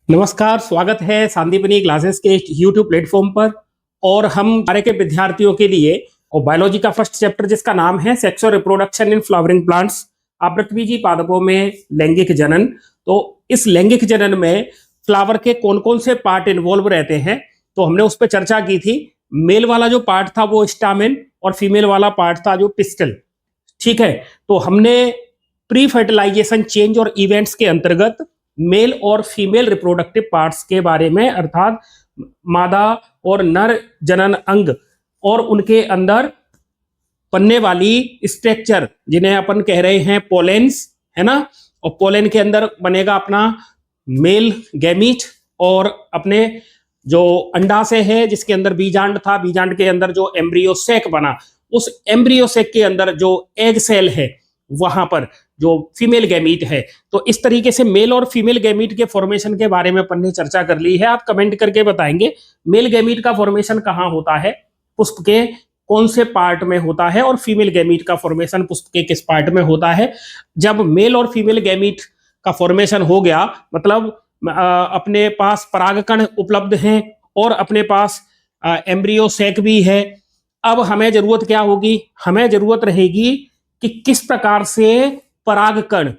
नमस्कार, स्वागत है सांदीपनी क्लासेस के यूट्यूब प्लेटफॉर्म पर। और हम हमारे के विद्यार्थियों के लिए और बायोलॉजी का फर्स्ट चैप्टर जिसका नाम है सेक्स और रिप्रोडक्शन इन फ्लावरिंग प्लांट्स, पृथ्वी जी पादपों में लैंगिक जनन। तो इस लैंगिक जनन में फ्लावर के कौन कौन से पार्ट इन्वॉल्व रहते हैं, तो हमने उस पर चर्चा की थी। मेल वाला जो पार्ट था वो स्टामेन और फीमेल वाला पार्ट था जो पिस्टल। ठीक है, तो हमने प्री फर्टिलाइजेशन चेंज और इवेंट्स के अंतर्गत मेल और फीमेल रिप्रोडक्टिव पार्ट्स के बारे में, अर्थात मादा और नर जनन अंग और उनके अंदर बनने वाली स्ट्रक्चर जिन्हें अपन कह रहे हैं पोलेन्स, है ना। और पोलेन के अंदर बनेगा अपना मेल गैमीट, और अपने जो अंडाशय है जिसके अंदर बीजांड था, बीजांड के अंदर जो एम्ब्रियो सेक बना, उस एम्ब्रियो सेक के अंदर जो एग सेल है वहां पर जो फीमेल गैमीट है। तो इस तरीके से मेल और फीमेल गैमीट के फॉर्मेशन के बारे में अपन ने चर्चा कर ली है। आप कमेंट करके बताएंगे मेल गैमीट का फॉर्मेशन कहाँ होता है, पुष्प के कौन से पार्ट में होता है, और फीमेल गैमीट का फॉर्मेशन पुष्प के किस पार्ट में होता है। जब मेल और फीमेल गैमीट का फॉर्मेशन हो गया, मतलब अपने पास परागकण उपलब्ध हैं और अपने पास एम्ब्रियो सेक भी है। अब हमें जरूरत क्या होगी, हमें जरूरत रहेगी कि किस प्रकार से परागकण,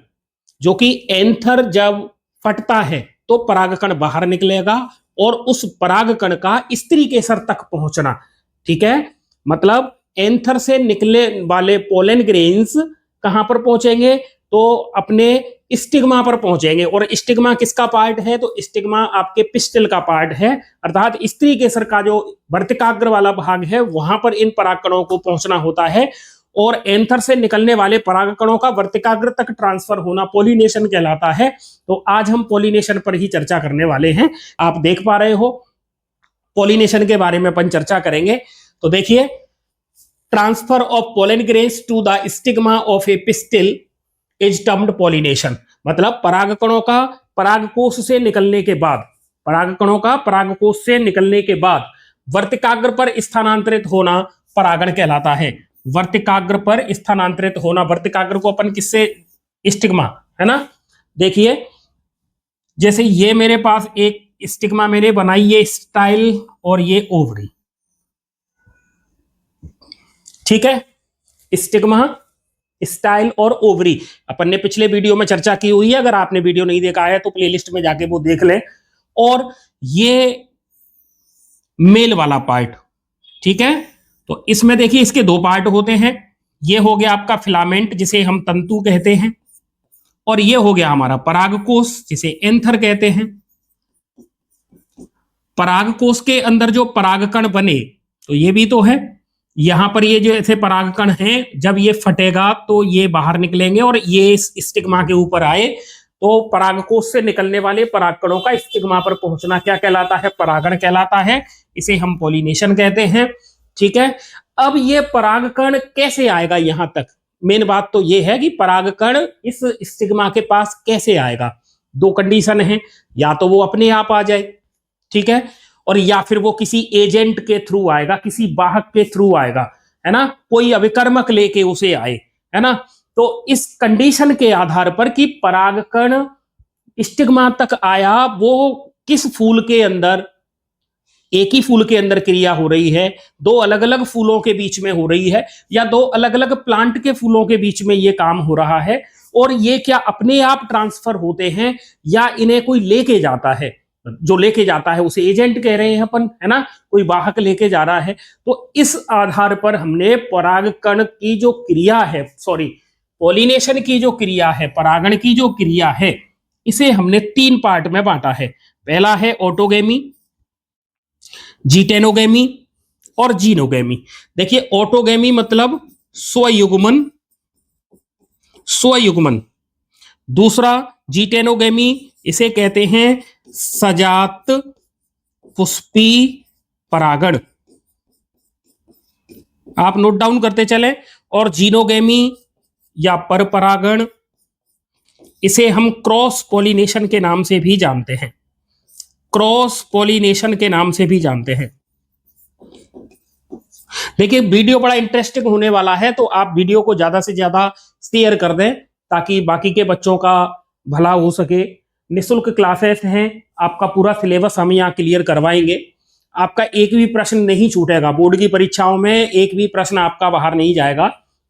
जो कि एंथर जब फटता है तो परागकण बाहर निकलेगा और उस परागकण का स्त्री केसर तक पहुंचना। ठीक है, मतलब एंथर से निकले वाले पोलन ग्रेन्स कहां पर पहुंचेंगे, तो अपने स्टिग्मा पर पहुंचेंगे। और स्टिग्मा किसका पार्ट है, तो स्टिग्मा आपके पिस्टल का पार्ट है, अर्थात स्त्री केसर का जो वर्तिकाग्र वाला भाग है वहां पर इन परागकणों को पहुंचना होता है। और एंथर से निकलने वाले परागकणों का वर्तिकाग्र तक ट्रांसफर होना पॉलिनेशन कहलाता है। तो आज हम पॉलिनेशन पर ही चर्चा करने वाले हैं। आप देख पा रहे हो, पॉलिनेशन के बारे में अपन चर्चा करेंगे। तो देखिए, transfer of pollen grains to the stigma of a pistil is termed pollination. मतलब परागकणों का परागकोश से निकलने के बाद, परागकणों का परागकोश से निकलने के बाद वर्तिकाग्र पर स्थानांतरित होना परागण कहलाता है। वर्तिकाग्र पर स्थानांतरित होना, वर्तिकाग्र को अपन किससे, स्टिग्मा, है ना। देखिए, जैसे ये मेरे पास एक स्टिग्मा मैंने बनाई, ये स्टाइल और ये ओवरी। ठीक है, स्टिग्मा, स्टाइल और ओवरी अपन ने पिछले वीडियो में चर्चा की हुई है। अगर आपने वीडियो नहीं देखा है तो प्लेलिस्ट में जाके वो देख लें। और ये मेल वाला पार्ट, ठीक है। तो इसमें देखिए इसके दो पार्ट होते हैं। ये हो गया आपका फिलामेंट जिसे हम तंतु कहते हैं, और ये हो गया हमारा परागकोश जिसे एंथर कहते हैं। परागकोश के अंदर जो परागकण बने, तो ये भी तो है, यहां पर ये जो ऐसे परागकण हैं, जब ये फटेगा तो ये बाहर निकलेंगे और ये इस स्टिग्मा के ऊपर आए, तो परागकोश से निकलने वाले परागकणों का स्टिग्मा पर पहुंचना क्या कहलाता है, परागण कहलाता है। इसे हम पॉलिनेशन कहते हैं। ठीक है, अब ये परागकण कैसे आएगा यहां तक, मेन बात तो ये है कि परागकण इस स्टिग्मा के पास कैसे आएगा। दो कंडीशन है, या तो वो अपने आप आ जाए, ठीक है, और या फिर वो किसी एजेंट के थ्रू आएगा, किसी वाहक के थ्रू आएगा, है ना, कोई अभिकर्मक लेके उसे आए, है ना। तो इस कंडीशन के आधार पर कि परागकण स्टिग्मा तक आया, वो किस फूल के अंदर, एक ही फूल के अंदर क्रिया हो रही है, दो अलग अलग फूलों के बीच में हो रही है, या दो अलग अलग प्लांट के फूलों के बीच में ये काम हो रहा है, और ये क्या अपने आप ट्रांसफर होते हैं या इन्हें कोई लेके जाता है। जो लेके जाता है उसे एजेंट कह रहे हैं अपन, है ना, कोई वाहक लेके जा रहा है। तो इस आधार पर हमने परागकण की जो क्रिया है, सॉरी, पॉलिनेशन की जो क्रिया है, परागण की जो क्रिया है, इसे हमने तीन पार्ट में बांटा है। पहला है ऑटोगेमी, जीटेनोगेमी और जीनोगेमी। देखिए, ऑटोगेमी मतलब स्वयुग्मन, स्वयुग्मन। दूसरा जीटेनोगेमी, इसे कहते हैं सजात पुष्पी परागण, आप नोट डाउन करते चले। और जीनोगेमी या पर परागण, इसे हम क्रॉस पॉलिनेशन के नाम से भी जानते हैं, क्रॉस पॉलिनेशन के नाम से भी जानते हैं। देखिए, वीडियो बड़ा इंटरेस्टिंग होने वाला है, तो आप वीडियो को ज्यादा से ज्यादा शेयर कर दें ताकि बाकी के बच्चों का भला हो सके। निःशुल्क क्लासेस हैं, आपका पूरा सिलेबस हम यहाँ क्लियर करवाएंगे। आपका एक भी प्रश्न नहीं छूटेगा, बोर्ड की परीक्षाओं में एक भी प्रश्न आपका बाहर नहीं जाएगा,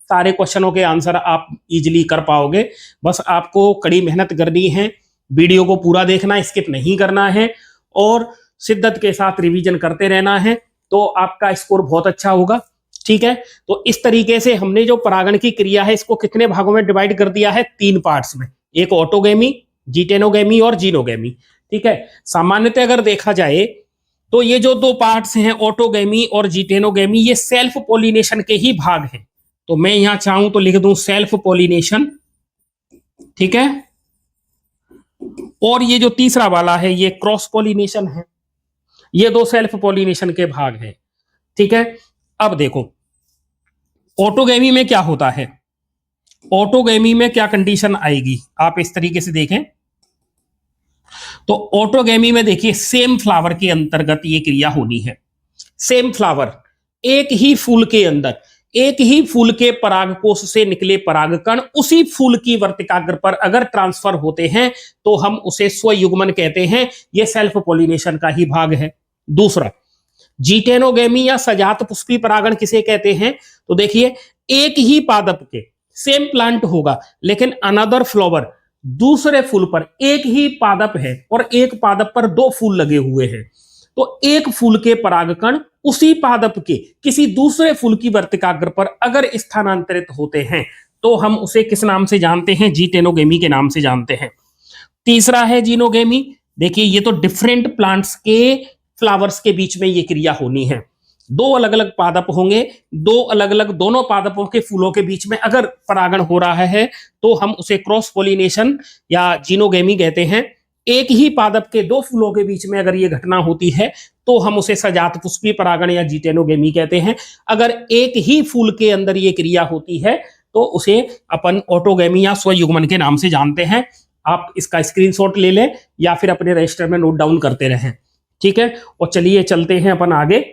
सारे क्वेश्चनों के आंसर आप इजीली कर पाओगे। बस आपको कड़ी मेहनत करनी है, वीडियो को पूरा देखना, स्किप नहीं करना है और शिद्दत के साथ रिवीजन करते रहना है, तो आपका स्कोर बहुत अच्छा होगा। ठीक है, तो इस तरीके से हमने जो परागण की क्रिया है इसको कितने भागों में डिवाइड कर दिया है, 3 पार्ट्स में, एक ऑटोगेमी, जीटेनोगेमी और जीनोगेमी। ठीक है, सामान्यतः अगर देखा जाए तो ये जो 2 पार्ट्स हैं ऑटोगेमी और जीटेनोगेमी, ये सेल्फ पोलिनेशन के ही भाग हैं। तो मैं यहां चाहूं तो लिख दूं सेल्फ पोलिनेशन। ठीक है, और ये जो तीसरा वाला है ये क्रॉस पोलिनेशन है। ये 2 सेल्फ पोलिनेशन के भाग हैं। ठीक है, अब देखो ऑटोगेमी में क्या होता है, ऑटोगेमी में क्या कंडीशन आएगी, आप इस तरीके से देखें तो ऑटोगेमी में देखिए सेम फ्लावर के अंतर्गत ये क्रिया होनी है। सेम फ्लावर, एक ही फूल के अंदर, एक ही फूल के परागकोश से निकले परागकण उसी फूल की वर्तिकाग्र पर अगर ट्रांसफर होते हैं तो हम उसे स्वयुग्मन कहते हैं। यह सेल्फ पोलिनेशन का ही भाग है। दूसरा, जीटेनोगेमी या सजात पुष्पी परागण किसे कहते हैं, तो देखिए एक ही पादप के, सेम प्लांट होगा लेकिन अनदर फ्लावर, दूसरे फूल पर, एक ही पादप है और एक पादप पर 2 फूल लगे हुए हैं, तो एक फूल के परागकण उसी पादप के किसी दूसरे फूल की वर्तिकाग्र पर अगर स्थानांतरित होते हैं तो हम उसे किस नाम से जानते हैं, जीटेनोगेमी के नाम से जानते हैं। तीसरा है जीनोगेमी। देखिए ये तो डिफरेंट प्लांट्स के फ्लावर्स के बीच में ये क्रिया होनी है। 2 अलग अलग पादप होंगे, 2 अलग अलग, दोनों पादपों के फूलों के बीच में अगर परागण हो रहा है तो हम उसे क्रॉस पोलिनेशन या जीनोगेमी कहते हैं। एक ही पादप के 2 फूलों के बीच में अगर ये घटना होती है तो हम उसे सजात पुष्पी परागण या जीटेनोगेमी कहते हैं। अगर एक ही फूल के अंदर ये क्रिया होती है तो उसे अपन ऑटोगेमी या स्वयुग्मन के नाम से जानते हैं। आप इसका स्क्रीनशॉट ले लें या फिर अपने रजिस्टर में नोट डाउन करते रहें। ठीक है, और चलिए चलते हैं अपन आगे।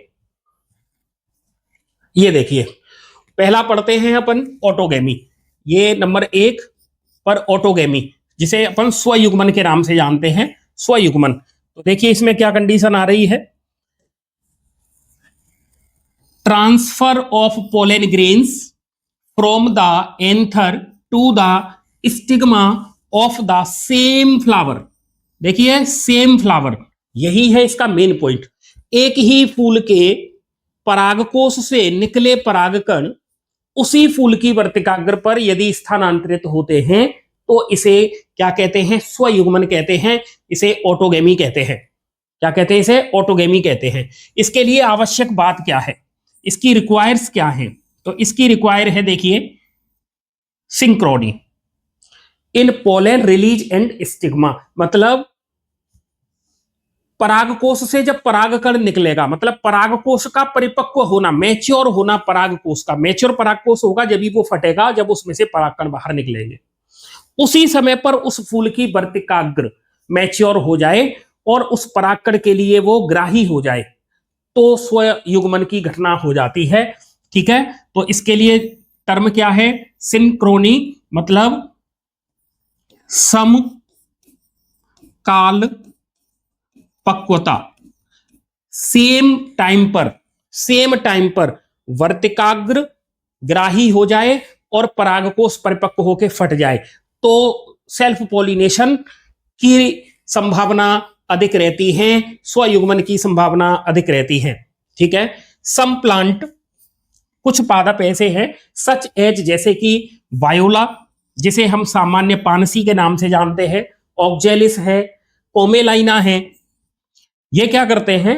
ये देखिए पहला पढ़ते हैं अपन ऑटोगेमी, ये नंबर 1 पर ऑटोगेमी, जिसे अपन स्वयुग्मन के नाम से जानते हैं, स्वयुग्मन। तो देखिए इसमें क्या कंडीशन आ रही है, transfer of pollen grains from the anther to the stigma of the same flower. देखिए सेम फ्लावर, यही है इसका मेन पॉइंट। एक ही फूल के परागकोश से निकले परागकण उसी फूल की वर्तिकाग्र पर यदि स्थानांतरित होते हैं तो इसे क्या कहते हैं, स्वयुग्मन कहते हैं, इसे ऑटोगेमी कहते हैं। क्या कहते हैं, इसे ऑटोगेमी कहते हैं। इसके लिए आवश्यक बात क्या है, इसकी रिक्वायर्स क्या है, तो इसकी रिक्वायर है देखिए synchrony in pollen release and stigma. मतलब परागकोश से जब परागकण निकलेगा, मतलब परागकोश का परिपक्व होना, मैच्योर होना, परागकोश का मैच्योर परागकोश होगा जब भी वो फटेगा, जब उसमें से परागकण बाहर निकलेंगे, उसी समय पर उस फूल की वर्तिकाग्र मैच्योर हो जाए और उस परागकण के लिए वो ग्राही हो जाए तो स्वयुग्मन की घटना हो जाती है। ठीक है, तो इसके लिए टर्म क्या है, सिंक्रोनी, मतलब समकाल पक्वता, सेम टाइम पर वर्तिकाग्र ग्राही हो जाए और परागकोश परिपक्व होकर फट जाए तो सेल्फ पोलिनेशन की संभावना अधिक रहती है, स्वयुग्मन की संभावना अधिक रहती है। ठीक है, सम प्लांट, कुछ पादप ऐसे हैं, सच एज, जैसे कि वायोला, जिसे हम सामान्य पानसी के नाम से जानते हैं, ऑक्जेलिस है, कोमेलाइना है, ये क्या करते हैं,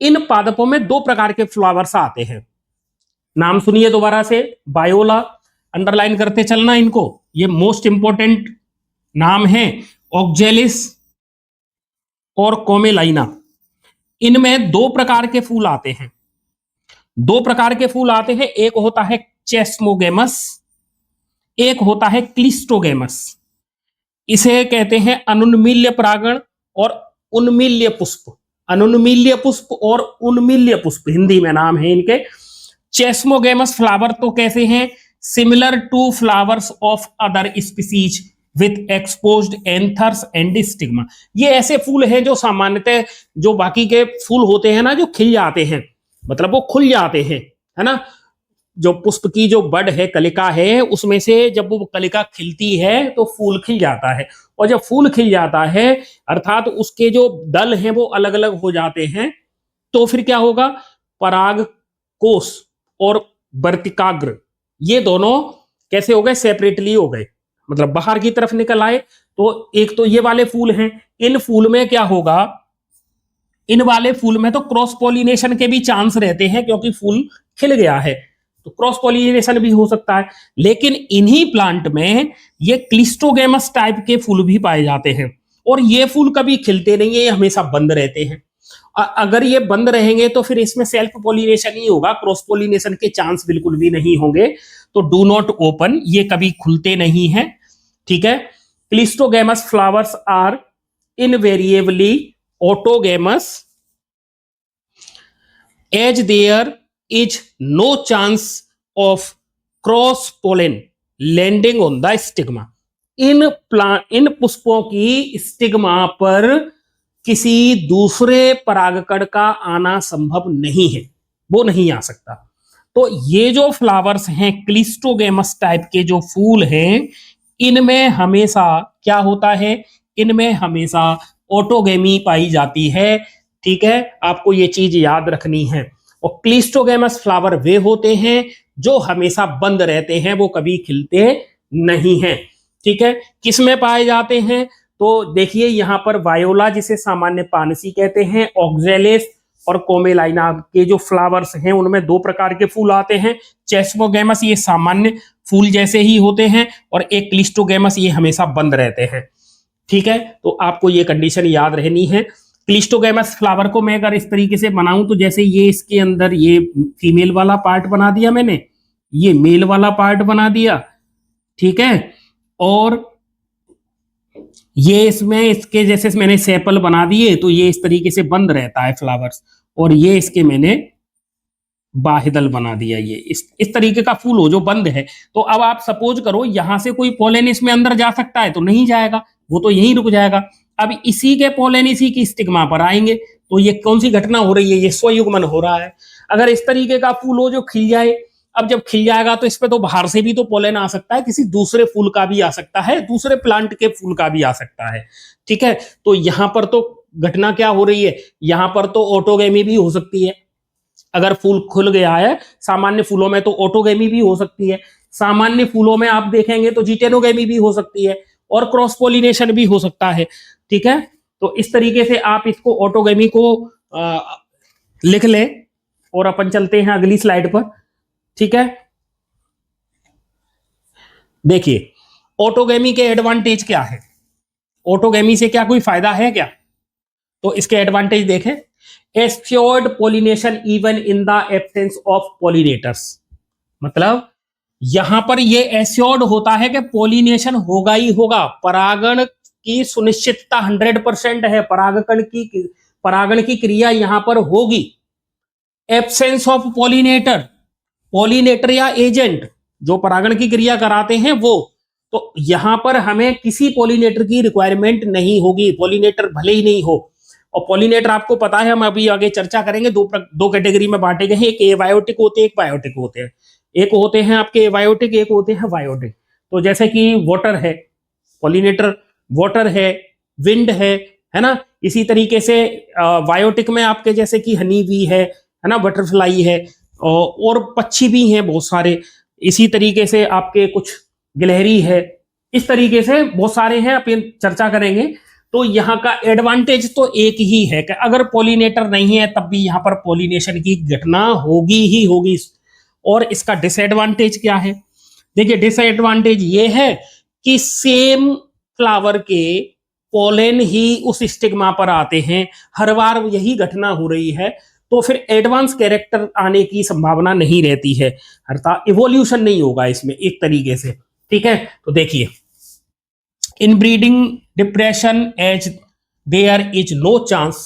इन पादपों में 2 प्रकार के फ्लावर्स आते हैं। नाम सुनिए दोबारा से, वायोला, अंडरलाइन करते चलना इनको, ये मोस्ट इंपॉर्टेंट नाम है, ऑक्जेलिस और कोमेलाइना। इनमें 2 प्रकार के फूल आते हैं, 2 प्रकार के फूल आते हैं, एक होता है चेस्मोगेमस, एक होता है क्लिस्टोगेमस। इसे कहते हैं अनुन्मील्य परागण और उन्मील्य पुष्प। अनुन्मील्य पुष्प और उन्मील्य पुष्प हिंदी में नाम है इनके। चेस्मोगेमस फ्लावर तो कैसे हैं, similar to flowers of other species, with exposed anthers and stigma. ये ऐसे फूल हैं जो सामान्यतः जो बाकी के फूल होते हैं ना, जो खिल जाते हैं, मतलब वो खुल जाते हैं, है ना। जो पुष्प की जो बड है, कलिका है, उसमें से जब वो कलिका खिलती है तो फूल खिल जाता है, और जब फूल खिल जाता है अर्थात उसके जो दल हैं वो अलग अलग हो जाते हैं, तो फिर क्या होगा, पराग कोष और वर्तिकाग्र ये दोनों कैसे हो गए, सेपरेटली हो गए, मतलब बाहर की तरफ निकल आए। तो एक तो ये वाले फूल हैं, इन फूल में क्या होगा, इन वाले फूल में तो क्रॉस पॉलिनेशन के भी चांस रहते हैं, क्योंकि फूल खिल गया है तो क्रॉस पॉलिनेशन भी हो सकता है। लेकिन इन्हीं प्लांट में ये क्लिस्टोगेमस टाइप के फूल भी पाए जाते हैं, और ये फूल कभी खिलते नहीं है, ये हमेशा बंद रहते हैं। अगर ये बंद रहेंगे तो फिर इसमें सेल्फ पॉलिनेशन ही होगा, क्रॉस पॉलिनेशन के चांस बिल्कुल भी नहीं होंगे। तो डू नॉट ओपन, ये कभी खुलते नहीं है, ठीक है। Cleistogamous flowers are invariably autogamous as there is no chance of cross pollen landing on the stigma. इन पुष्पों की स्टिग्मा पर किसी दूसरे परागकण का आना संभव नहीं है, वो नहीं आ सकता। तो ये जो फ्लावर्स हैं क्लिस्टोगेमस टाइप के जो फूल हैं, इनमें हमेशा क्या होता है, इनमें हमेशा ऑटोगेमी पाई जाती है, ठीक है। आपको ये चीज याद रखनी है। और क्लिस्टोगेमस फ्लावर वे होते हैं जो हमेशा बंद रहते हैं, वो कभी खिलते नहीं हैं, ठीक है। किसमें पाए जाते हैं, तो देखिए यहां पर वायोला जिसे सामान्य पानसी कहते हैं, ऑक्जेलिस और कोमेलाइना के जो फ्लावर्स हैं उनमें दो प्रकार के फूल आते हैं। चेस्मोगेमस ये सामान्य फूल जैसे ही होते हैं, और एक क्लिस्टोगेमस ये हमेशा बंद रहते हैं, ठीक है। तो आपको ये कंडीशन याद रहनी है। क्लिस्टोगेमस फ्लावर को मैं अगर इस तरीके से बनाऊं तो जैसे ये इसके अंदर ये फीमेल वाला पार्ट बना दिया मैंने, ये मेल वाला पार्ट बना दिया, ठीक है। और ये इसमें इसके जैसे मैंने सेपल बना दिए, तो ये इस तरीके से बंद रहता है फ्लावर्स, और ये इसके मैंने बाहेदल बना दिया, ये इस तरीके का फूल हो जो बंद है। तो अब आप सपोज करो यहां से कोई पोलन इसमें अंदर जा सकता है, तो नहीं जाएगा, वो तो यहीं रुक जाएगा। अब इसी के पोलन इसी की स्टिग्मा पर आएंगे, तो ये कौन सी घटना हो रही है, ये स्वयुग्मन हो रहा है। अगर इस तरीके का फूल हो जो खिल जाए, अब जब खिल जाएगा तो इस पे तो बाहर से भी तो पोलन आ सकता है, किसी दूसरे फूल का भी आ सकता है, दूसरे प्लांट के फूल का भी आ सकता है, ठीक है। तो यहां पर तो घटना क्या हो रही है, यहां पर तो ऑटोगेमी भी हो सकती है। अगर फूल खुल गया है, सामान्य फूलों में तो ऑटोगेमी भी हो सकती है, सामान्य फूलों में आप देखेंगे तो जीटेनोगेमी भी हो सकती है, और क्रॉस पोलिनेशन भी हो सकता है, ठीक है। तो इस तरीके से आप इसको ऑटोगेमी को लिख ले, और अपन चलते हैं अगली स्लाइड पर, ठीक है। देखिए ऑटोगेमी के एडवांटेज क्या है, ऑटोगेमी से क्या कोई फायदा है क्या, तो इसके एडवांटेज देखें। Assured pollination even in the absence of pollinators, मतलब यहां पर ये एस्योर्ड होता है कि पोलिनेशन होगा ही होगा, परागण की सुनिश्चितता 100% है, परागण की क्रिया यहां पर होगी। एब्सेंस ऑफ पॉलिनेटर, पॉलिनेटर या एजेंट जो परागण की क्रिया कराते हैं वो, तो यहां पर हमें किसी पॉलिनेटर की रिक्वायरमेंट नहीं होगी, पॉलिनेटर भले ही नहीं हो। और पॉलिनेटर आपको पता है, हम अभी आगे चर्चा करेंगे, दो कैटेगरी में बांटे गए हैं, एक एबायोटिक होते हैं, एक बायोटिक होते हैं। एक होते हैं आपके एबायोटिक, एक होते हैं बायोटिक। तो जैसे कि वाटर है, पॉलिनेटर वाटर है, विंड है ना। इसी तरीके से बायोटिक में आपके जैसे कि हनी बी है ना, बटरफ्लाई है, और पक्षी भी हैं बहुत सारे। इसी तरीके से आपके कुछ गिलहरी है, इस तरीके से बहुत सारे हैं, अपन चर्चा करेंगे। तो यहाँ का एडवांटेज तो एक ही है कि अगर पॉलिनेटर नहीं है तब भी यहाँ पर पॉलिनेशन की घटना होगी ही होगी। और इसका डिसएडवांटेज क्या है, देखिए डिसएडवांटेज ये है कि सेम फ्लावर के पोलन ही उस स्टिग्मा पर आते हैं, हर बार यही घटना हो रही है, तो फिर एडवांस कैरेक्टर आने की संभावना नहीं रहती है, अर्थात इवोल्यूशन नहीं होगा इसमें एक तरीके से, ठीक है। तो देखिए inbreeding depression as there is no chance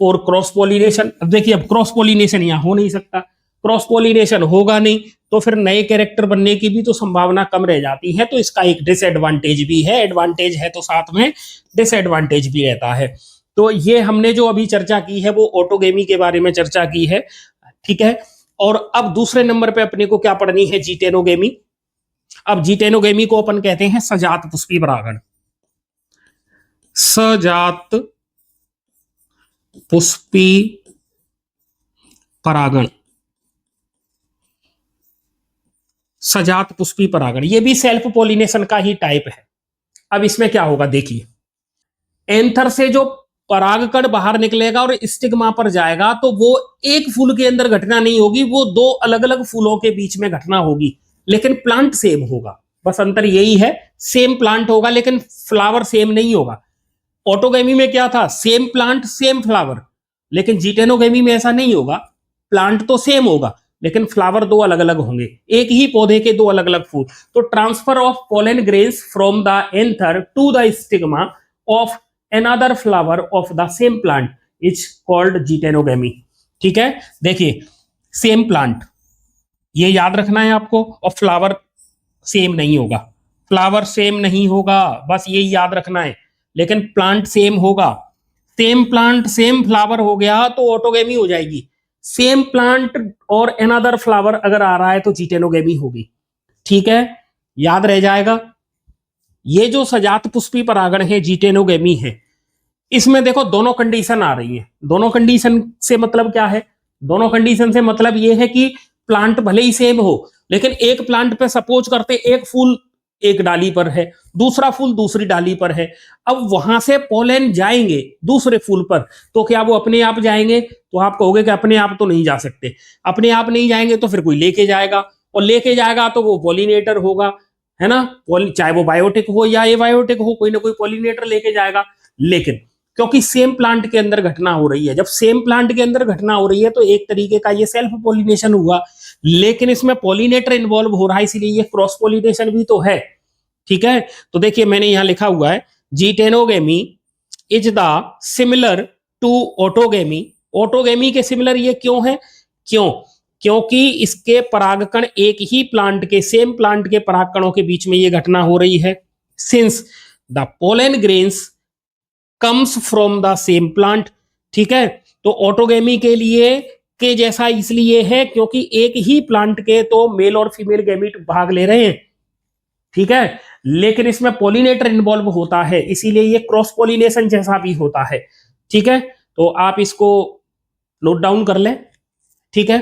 for cross pollination. अब देखिए अब क्रॉस पॉलिनेशन यहां हो नहीं सकता, क्रॉस पोलिनेशन होगा नहीं तो फिर नए कैरेक्टर बनने की भी तो संभावना कम रह जाती है। तो इसका एक डिसएडवांटेज भी है, एडवांटेज है तो साथ में डिसएडवांटेज भी रहता है। तो ये हमने जो अभी चर्चा की है वो ऑटोगेमी के बारे में चर्चा की है, ठीक है। और अब दूसरे नंबर पे अपने को क्या पढ़नी है, जीटेनोगेमी। अब जीटेनोगेमी को अपन कहते हैं सजात पुष्पी परागण। सजात पुष्पी परागण, सजात पुष्पी परागण, ये भी सेल्फ पोलिनेशन का ही टाइप है। अब इसमें क्या होगा देखिए, एंथर से जो परागकण बाहर निकलेगा और स्टिग्मा पर जाएगा तो वो एक फूल के अंदर घटना नहीं होगी, वो दो अलग अलग फूलों के बीच में घटना होगी, लेकिन प्लांट सेम होगा। बस अंतर यही है, सेम प्लांट होगा लेकिन फ्लावर सेम नहीं होगा। ऑटोगेमी में क्या था, सेम प्लांट सेम फ्लावर, लेकिन जीटेनोगेमी में ऐसा नहीं होगा, प्लांट तो सेम होगा लेकिन फ्लावर दो अलग अलग होंगे, एक ही पौधे के दो अलग अलग फूल। तो transfer of pollen grains from the anther to the stigma of another flower of the same plant is called geitonogamy. ठीक है, देखिए सेम प्लांट, ये याद रखना है आपको, और फ्लावर सेम नहीं होगा, फ्लावर सेम नहीं होगा, बस यही याद रखना है, लेकिन प्लांट सेम होगा। सेम प्लांट सेम फ्लावर हो गया तो ऑटोगेमी हो जाएगी, सेम प्लांट और अनदर फ्लावर अगर आ रहा है तो जीटेनोगेमी होगी। ठीक है, याद रह जाएगा। ये जो सजात पुष्पी परागण है, जीटेनोगेमी है, इसमें देखो दोनों कंडीशन आ रही है। दोनों कंडीशन से मतलब क्या है, दोनों कंडीशन से मतलब ये है कि प्लांट भले ही सेम हो लेकिन एक प्लांट पे सपोज करते एक फूल एक डाली पर है, दूसरा फूल दूसरी डाली पर है, अब वहां से पोलन जाएंगे दूसरे फूल पर तो क्या वो अपने आप जाएंगे? तो आप कहोगे कि अपने आप तो नहीं जा सकते, अपने आप नहीं जाएंगे तो फिर कोई लेके जाएगा, और लेके जाएगा तो वो पॉलिनेटर होगा, है ना, चाहे वो बायोटिक हो या एबायोटिक हो, कोई ना कोई पॉलिनेटर लेके जाएगा। लेकिन क्योंकि सेम प्लांट के अंदर घटना हो रही है, जब सेम प्लांट के अंदर घटना हो रही है तो एक तरीके का ये सेल्फ पोलिनेशन हुआ, लेकिन इसमें पॉलिनेटर इन्वॉल्व हो रहा है, इसलिए ये क्रॉस पोलिनेशन भी तो है। ठीक है, तो देखिए मैंने यहां लिखा हुआ है geitonogamy is the similar to autogamy. Autogamy के सिमिलर ये क्यों है? क्योंकि इसके परागकण एक ही प्लांट के, सेम प्लांट के परागकणों के बीच में ये घटना हो रही है। Since the pollen grains comes from the same plant. ठीक है, तो ऑटोगेमी के लिए के जैसा इसलिए है क्योंकि एक ही प्लांट के तो मेल और फीमेल गैमीट भाग ले रहे हैं। ठीक है, लेकिन इसमें पॉलिनेटर इन्वॉल्व होता है, इसीलिए ये क्रॉस पॉलिनेशन जैसा भी होता है। ठीक है, तो आप इसको नोट डाउन कर लें। ठीक है,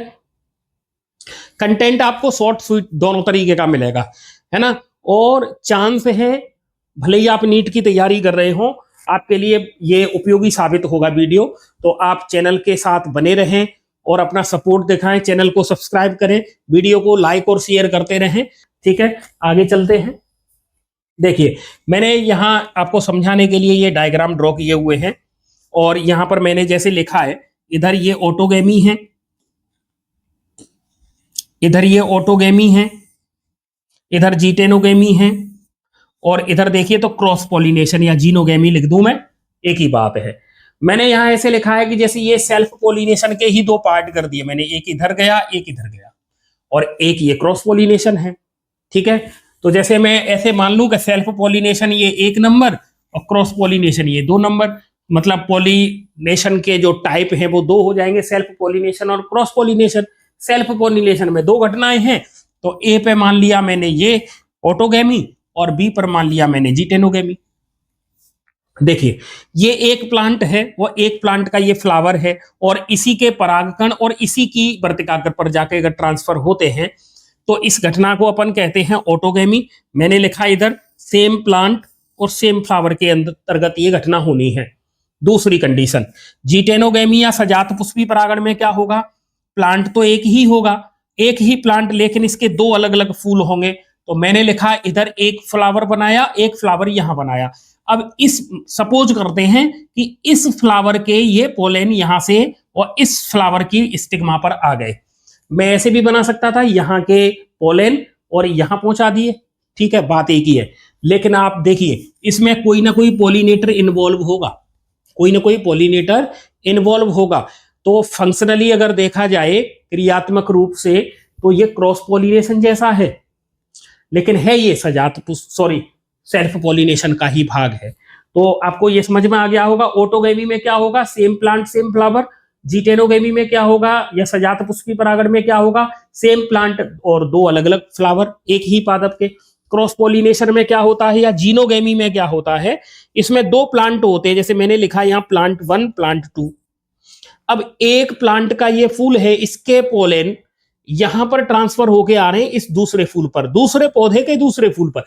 कंटेंट आपको शॉर्ट स्वीट दोनों तरीके का मिलेगा, है ना, और चांस है भले ही आप नीट की तैयारी कर रहे हो, आपके लिए ये उपयोगी साबित होगा वीडियो। तो आप चैनल के साथ बने रहें और अपना सपोर्ट दिखाएं, चैनल को सब्सक्राइब करें, वीडियो को लाइक और शेयर करते रहें। ठीक है, आगे चलते हैं। देखिए मैंने यहां आपको समझाने के लिए ये डायग्राम ड्रॉ किए हुए हैं, और यहां पर मैंने जैसे लिखा है, इधर ये ऑटोगेमी है, इधर ये ऑटोगेमी है, इधर जीटेनोगेमी है, और इधर देखिए तो क्रॉस पॉलिनेशन या जीनोगेमी लिख दूं मैं, एक ही बात है। मैंने यहां ऐसे लिखा है कि जैसे ये सेल्फ पॉलिनेशन के ही दो पार्ट कर दिए मैंने, एक इधर गया एक इधर गया, और एक ये क्रॉस पॉलिनेशन है। ठीक है, तो जैसे मैं ऐसे मान लूं कि सेल्फ पॉलिनेशन ये 1 नंबर और क्रॉस पॉलिनेशन ये 2 नंबर, मतलब पॉलिनेशन के जो टाइप है वो 2 हो जाएंगे, सेल्फ पॉलिनेशन और क्रॉस पॉलिनेशन। सेल्फ पॉलिनेशन में 2 घटनाएं हैं, तो ए पे मान लिया मैंने ये ऑटोगेमी और बी पर मान लिया मैंने जीटेनोगेमी। देखिए ये एक प्लांट है, वो एक प्लांट का ये फ्लावर है, और इसी के परागकण और इसी की वर्तिकाग्र पर जाके अगर ट्रांसफर होते हैं तो इस घटना को अपन कहते हैं ऑटोगेमी। मैंने लिखा इधर सेम प्लांट और सेम फ्लावर के अंतर्गत ये घटना होनी है। दूसरी कंडीशन, जीटेनोगेमी या सजात पुष्पी परागण में क्या होगा, प्लांट तो एक ही होगा, एक ही प्लांट, लेकिन इसके 2 अलग अलग फूल होंगे। तो मैंने लिखा इधर एक फ्लावर बनाया, एक फ्लावर यहां बनाया। अब इस सपोज करते हैं कि इस फ्लावर के ये पोलन यहां से और इस फ्लावर की स्टिग्मा पर आ गए। मैं ऐसे भी बना सकता था, यहाँ के पोलन और यहां पहुंचा दिए, ठीक है, बात एक ही है। लेकिन आप देखिए इसमें कोई ना कोई पॉलिनेटर इन्वॉल्व होगा, कोई ना कोई पॉलिनेटर इन्वॉल्व होगा। तो फंक्शनली अगर देखा जाए क्रियात्मक रूप से तो ये क्रॉस पॉलिनेशन जैसा है, लेकिन है ये सेल्फ पॉलिनेशन का ही भाग है। तो आपको ये समझ में आ गया होगा। ऑटोगैमी में क्या होगा, सेम प्लांट सेम फ्लावर। जिटेनोगैमी में क्या होगा, या सजात पुष्पी परागण में क्या होगा, सेम प्लांट और दो अलग अलग फ्लावर एक ही पादप के। क्रॉस पॉलिनेशन में क्या होता है, या जीनोगैमी में क्या होता है, इसमें दो प्लांट होते हैं, जैसे मैंने लिखा यहाँ प्लांट 1 प्लांट 2। अब एक प्लांट का ये फूल है, इसके पोलेन यहां पर ट्रांसफर होके आ रहे हैं इस दूसरे फूल पर, दूसरे पौधे के दूसरे फूल पर।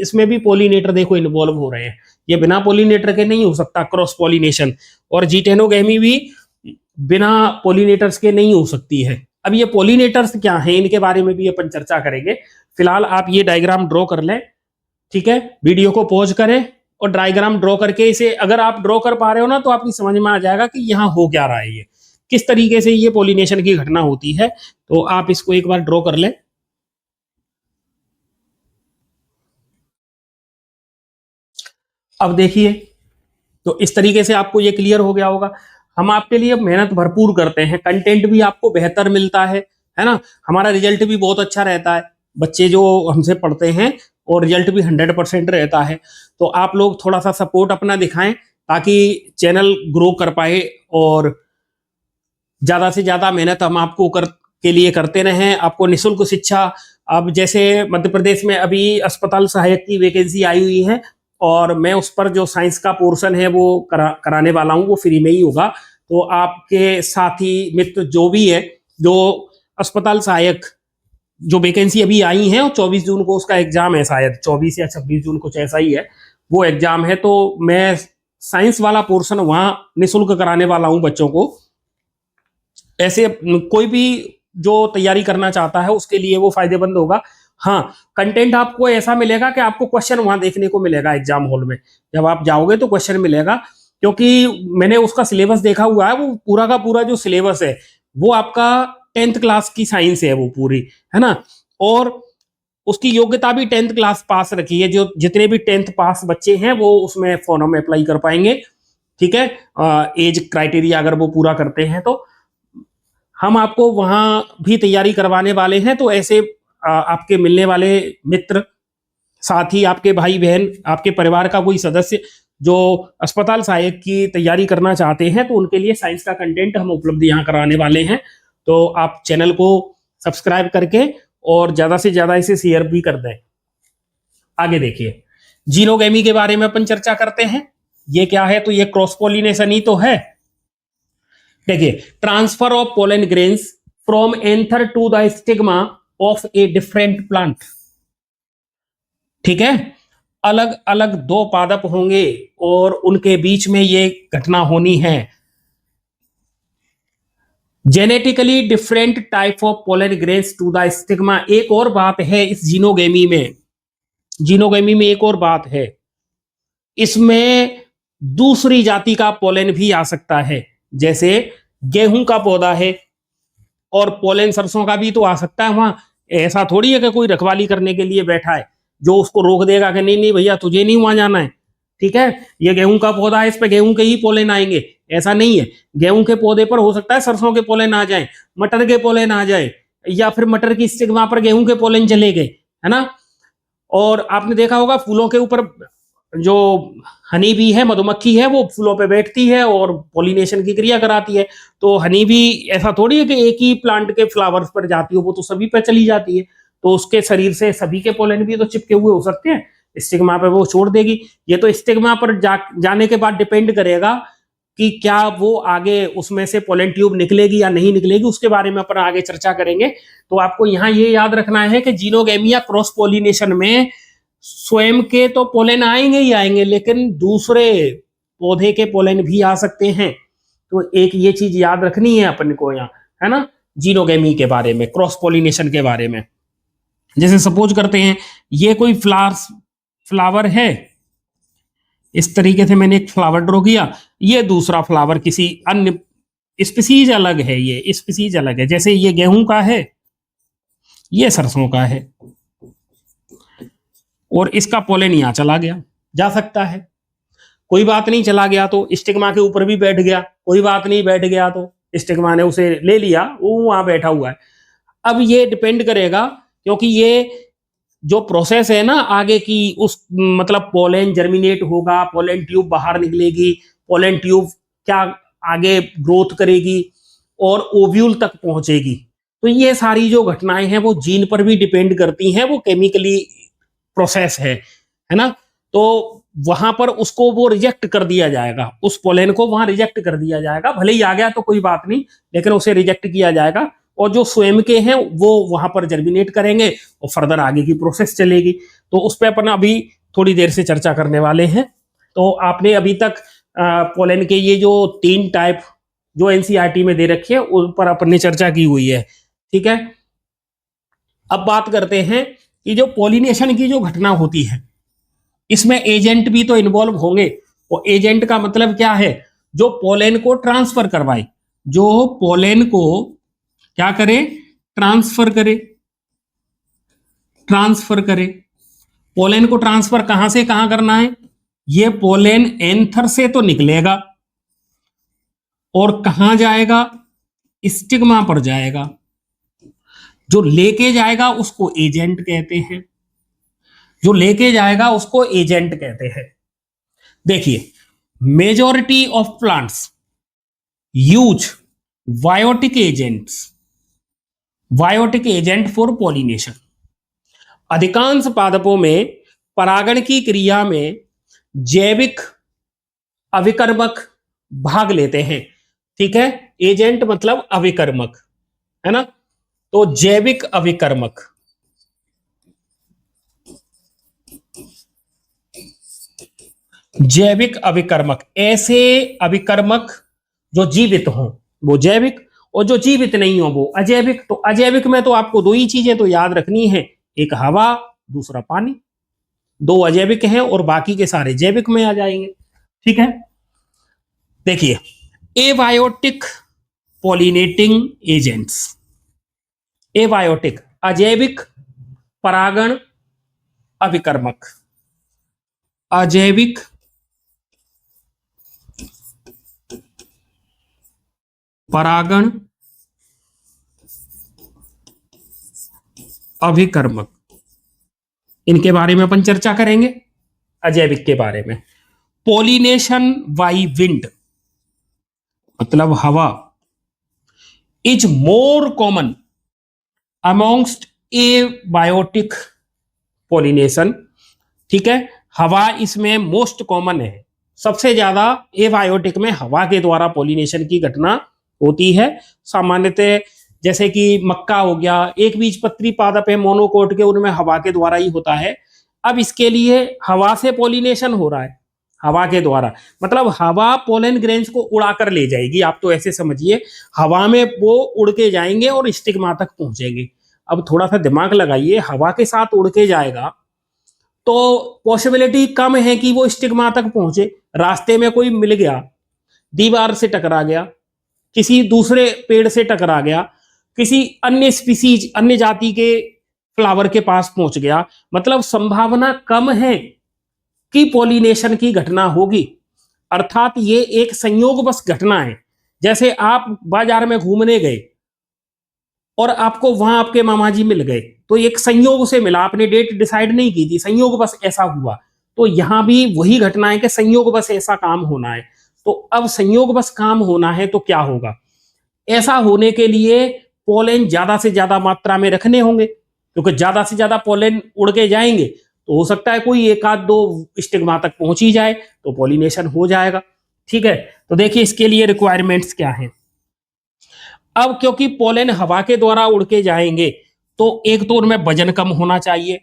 इसमें भी पॉलिनेटर देखो इन्वॉल्व हो रहे हैं, ये बिना पॉलिनेटर के नहीं हो सकता क्रॉस पॉलिनेशन। और जीटेनोगैमी भी बिना पॉलिनेटर्स के नहीं हो सकती है। अब ये पॉलिनेटर्स क्या हैं, इनके बारे में भी अपन चर्चा करेंगे। फिलहाल आप ये डायग्राम ड्रॉ कर लें, ठीक है। वीडियो को पॉज करें और डायग्राम ड्रॉ करके इसे अगर आप ड्रॉ कर पा रहे हो ना, तो आपकी समझ में आ जाएगा कि यहाँ हो क्या रहा है, ये किस तरीके से ये पॉलिनेशन की घटना होती है। तो आप इसको एक बार ड्रॉ कर लें। अब देखिए, तो इस तरीके से आपको ये क्लियर हो गया होगा। हम आपके लिए मेहनत भरपूर करते हैं, कंटेंट भी आपको बेहतर मिलता है ना। हमारा रिजल्ट भी बहुत अच्छा रहता है, बच्चे जो हमसे पढ़ते हैं, और रिजल्ट भी 100% रहता है। तो आप लोग थोड़ा सा सपोर्ट अपना दिखाएं ताकि चैनल ग्रो कर पाए, और ज्यादा से ज्यादा मेहनत हम आपको के लिए करते रहें। आपको निःशुल्क शिक्षा, अब जैसे मध्य प्रदेश में अभी अस्पताल सहायक की वैकेंसी आई हुई है, और मैं उस पर जो साइंस का पोर्शन है वो कराने वाला हूँ, वो फ्री में ही होगा। तो आपके साथी मित्र जो भी है, जो अस्पताल सहायक जो वैकेंसी अभी आई है, और 24 जून को उसका एग्जाम है, शायद 24 या 26 जून कुछ ऐसा ही है वो एग्जाम है। तो मैं साइंस वाला पोर्शन वहां निःशुल्क कराने वाला हूँ बच्चों को। ऐसे कोई भी जो तैयारी करना चाहता है उसके लिए वो फायदेमंद होगा। हाँ, कंटेंट आपको ऐसा मिलेगा कि आपको क्वेश्चन वहां देखने को मिलेगा एग्जाम हॉल में, जब आप जाओगे तो क्वेश्चन मिलेगा, क्योंकि मैंने उसका सिलेबस देखा हुआ है। वो पूरा का पूरा जो सिलेबस है वो आपका 10th क्लास की साइंस है वो पूरी, है ना। और उसकी योग्यता भी 10th क्लास पास रखी है। जो जितने भी 10th पास बच्चे हैं वो उसमें फॉर्म में अप्लाई कर पाएंगे, ठीक है। एज क्राइटेरिया अगर वो पूरा करते हैं तो हम आपको वहां भी तैयारी करवाने वाले हैं। तो ऐसे आपके मिलने वाले मित्र, साथी, आपके भाई बहन, आपके परिवार का कोई सदस्य जो अस्पताल सहायक की तैयारी करना चाहते हैं, तो उनके लिए साइंस का कंटेंट हम उपलब्ध यहाँ कराने वाले हैं। तो आप चैनल को सब्सक्राइब करके और ज्यादा से ज्यादा इसे शेयर भी कर दें। आगे देखिए, जीनोगैमी के बारे में अपन चर्चा करते हैं। ये क्या है, तो ये क्रॉस पॉलिनेशन ही तो है। देखिए, transfer of pollen grains from anther to the stigma of a different plant, ठीक है। अलग अलग दो पादप होंगे और उनके बीच में ये घटना होनी है। Genetically different type of pollen grains to the stigma. एक और बात है इस जीनोगेमी में एक और बात है, इसमें दूसरी जाति का पोलन भी आ सकता है। जैसे गेहूं का पौधा है और पोलन सरसों का भी तो आ सकता है। वहां ऐसा थोड़ी है कि कोई रखवाली करने के लिए बैठा है जो उसको रोक देगा कि नहीं नहीं भैया तुझे नहीं वहां जाना है, ठीक है। ये गेहूं का पौधा है, इस पे गेहूं के ही पोलन आएंगे, ऐसा नहीं है। गेहूं के पौधे पर हो सकता है सरसों के पोलन आ जाए, मटर के पोलन आ जाए, या फिर मटर की स्टिग्मा पर गेहूं के पोलन चले गए, है ना। और आपने देखा होगा फूलों के ऊपर जो हनी बी है, मधुमक्खी है, वो फूलों पे बैठती है और पॉलिनेशन की क्रिया कराती है। तो हनी बी ऐसा थोड़ी है कि एक ही प्लांट के फ्लावर्स पर जाती हो, वो तो सभी पे चली जाती है। तो उसके शरीर से सभी के पोलन भी तो चिपके हुए हो सकते हैं, स्टिग्मा पे वो छोड़ देगी। ये तो स्टिग्मा पर जाने के बाद डिपेंड करेगा कि क्या वो आगे उसमें से पोलन ट्यूब निकलेगी या नहीं निकलेगी, उसके बारे में अपन आगे चर्चा करेंगे। तो आपको यहाँ ये याद रखना है कि जीनोगैमी या क्रॉस पॉलिनेशन में स्वयं के तो पोलन आएंगे ही आएंगे, लेकिन दूसरे पौधे के पोलन भी आ सकते हैं। तो एक ये चीज याद रखनी है अपन को यहाँ, है ना, जीनोगैमी के बारे में, क्रॉस पॉलिनेशन के बारे में। जैसे सपोज करते हैं ये कोई फ्लावर है, इस तरीके से मैंने एक फ्लावर ड्रॉ किया, ये दूसरा फ्लावर किसी अन्य स्पीसीज अलग है, ये स्पीसीज अलग है। जैसे ये गेहूं का है, ये सरसों का है, और इसका पोलन यहाँ चला गया, जा सकता है, कोई बात नहीं, चला गया तो स्टिग्मा के ऊपर भी बैठ गया, कोई बात नहीं, बैठ गया तो स्टिग्मा ने उसे ले लिया, वो वहां बैठा हुआ है। अब ये डिपेंड करेगा, क्योंकि ये जो प्रोसेस है ना आगे की, उस मतलब पोलन जर्मिनेट होगा, पोलन ट्यूब बाहर निकलेगी, पोलन ट्यूब क्या आगे ग्रोथ करेगी और ओव्यूल तक पहुंचेगी। तो ये सारी जो घटनाएं हैं वो जीन पर भी डिपेंड करती हैं, वो केमिकली प्रोसेस है ना। तो वहां पर उसको वो रिजेक्ट कर दिया जाएगा, उस पोलन को वहां रिजेक्ट कर दिया जाएगा, भले ही आ गया तो कोई बात नहीं, लेकिन उसे रिजेक्ट किया जाएगा, और जो स्वयं के हैं वो वहां पर जर्मिनेट करेंगे और फर्दर आगे की प्रोसेस चलेगी। तो उस पर अपन अभी थोड़ी देर से चर्चा करने वाले हैं। तो आपने अभी तक पोलन के ये जो 3 टाइप जो एनसीईआरटी में दे रखे हैं उन पर अपन ने चर्चा की हुई है, ठीक है। अब बात करते हैं कि जो पोलिनेशन की जो घटना होती है, इसमें एजेंट भी तो इन्वॉल्व होंगे। और एजेंट का मतलब क्या है? जो पोलन को ट्रांसफर करवाए, जो पोलन को क्या करे? ट्रांसफर करे, ट्रांसफर करे। पोलन को ट्रांसफर कहां से कहां करना है? ये पोलन एंथर से तो निकलेगा और कहां जाएगा? स्टिग्मा पर जाएगा। जो लेके जाएगा उसको एजेंट कहते हैं, जो लेके जाएगा उसको एजेंट कहते हैं। देखिए, majority of plants use biotic agents, biotic agent for pollination. अधिकांश पादपों में परागण की क्रिया में जैविक अभिकर्मक भाग लेते हैं, ठीक है। एजेंट मतलब अभिकर्मक, है ना। तो जैविक अभिकर्मक, जैविक अभिकर्मक, ऐसे अभिकर्मक जो जीवित हों वो जैविक, और जो जीवित नहीं हो वो अजैविक। तो अजैविक में तो आपको 2 ही चीजें तो याद रखनी है, एक हवा, दूसरा पानी। 2 अजैविक हैं और बाकी के सारे जैविक में आ जाएंगे, ठीक है। देखिए, एबायोटिक पॉलिनेटिंग एजेंट्स, एबायोटिक अजैविक परागण अभिकर्मक, अजैविक परागण अभिकर्मक, इनके बारे में अपन चर्चा करेंगे, अजैविक के बारे में। पॉलिनेशन बाई विंड मतलब हवा is more common amongst abiotic pollination, ठीक है। हवा इसमें मोस्ट कॉमन है, सबसे ज्यादा एबायोटिक में हवा के द्वारा पॉलिनेशन की घटना होती है। सामान्यतः जैसे कि मक्का हो गया, एक बीजपत्री पादप है मोनोकोट के, उनमें हवा के द्वारा ही होता है। अब इसके लिए हवा से पॉलिनेशन हो रहा है, हवा के द्वारा, मतलब हवा पोलन ग्रेन्स को उड़ा कर ले जाएगी, आप तो ऐसे समझिए, हवा में वो उड़ के जाएंगे और स्टिग्मा तक पहुंचेंगे। अब थोड़ा सा दिमाग लगाइए, हवा के साथ उड़ के जाएगा तो पॉसिबिलिटी कम है कि वो स्टिग्मा तक पहुंचे। रास्ते में कोई मिल गया, दीवार से टकरा गया, किसी दूसरे पेड़ से टकरा गया, किसी अन्य स्पीसीज, अन्य जाति के फ्लावर के पास पहुंच गया, मतलब संभावना कम है कि पॉलिनेशन की घटना होगी। अर्थात ये एक संयोगवश घटना है। जैसे आप बाजार में घूमने गए और आपको वहां आपके मामा जी मिल गए, तो एक संयोग से मिला, आपने डेट डिसाइड नहीं की थी, संयोग बस ऐसा हुआ। तो यहां भी वही घटना है कि संयोग बस ऐसा काम होना है। तो अब संयोग बस काम होना है तो क्या होगा? ऐसा होने के लिए पोलन ज्यादा से ज्यादा मात्रा में रखने होंगे, क्योंकि ज्यादा से ज्यादा पोलन उड़ के जाएंगे तो हो सकता है कोई 1-2 स्टिग्मा तक पहुंच ही जाए, तो पॉलिनेशन हो जाएगा, ठीक है। तो देखिए इसके लिए रिक्वायरमेंट्स क्या हैं। अब क्योंकि पोलन हवा के द्वारा उड़ के जाएंगे तो एक तो उनमें वजन कम होना चाहिए,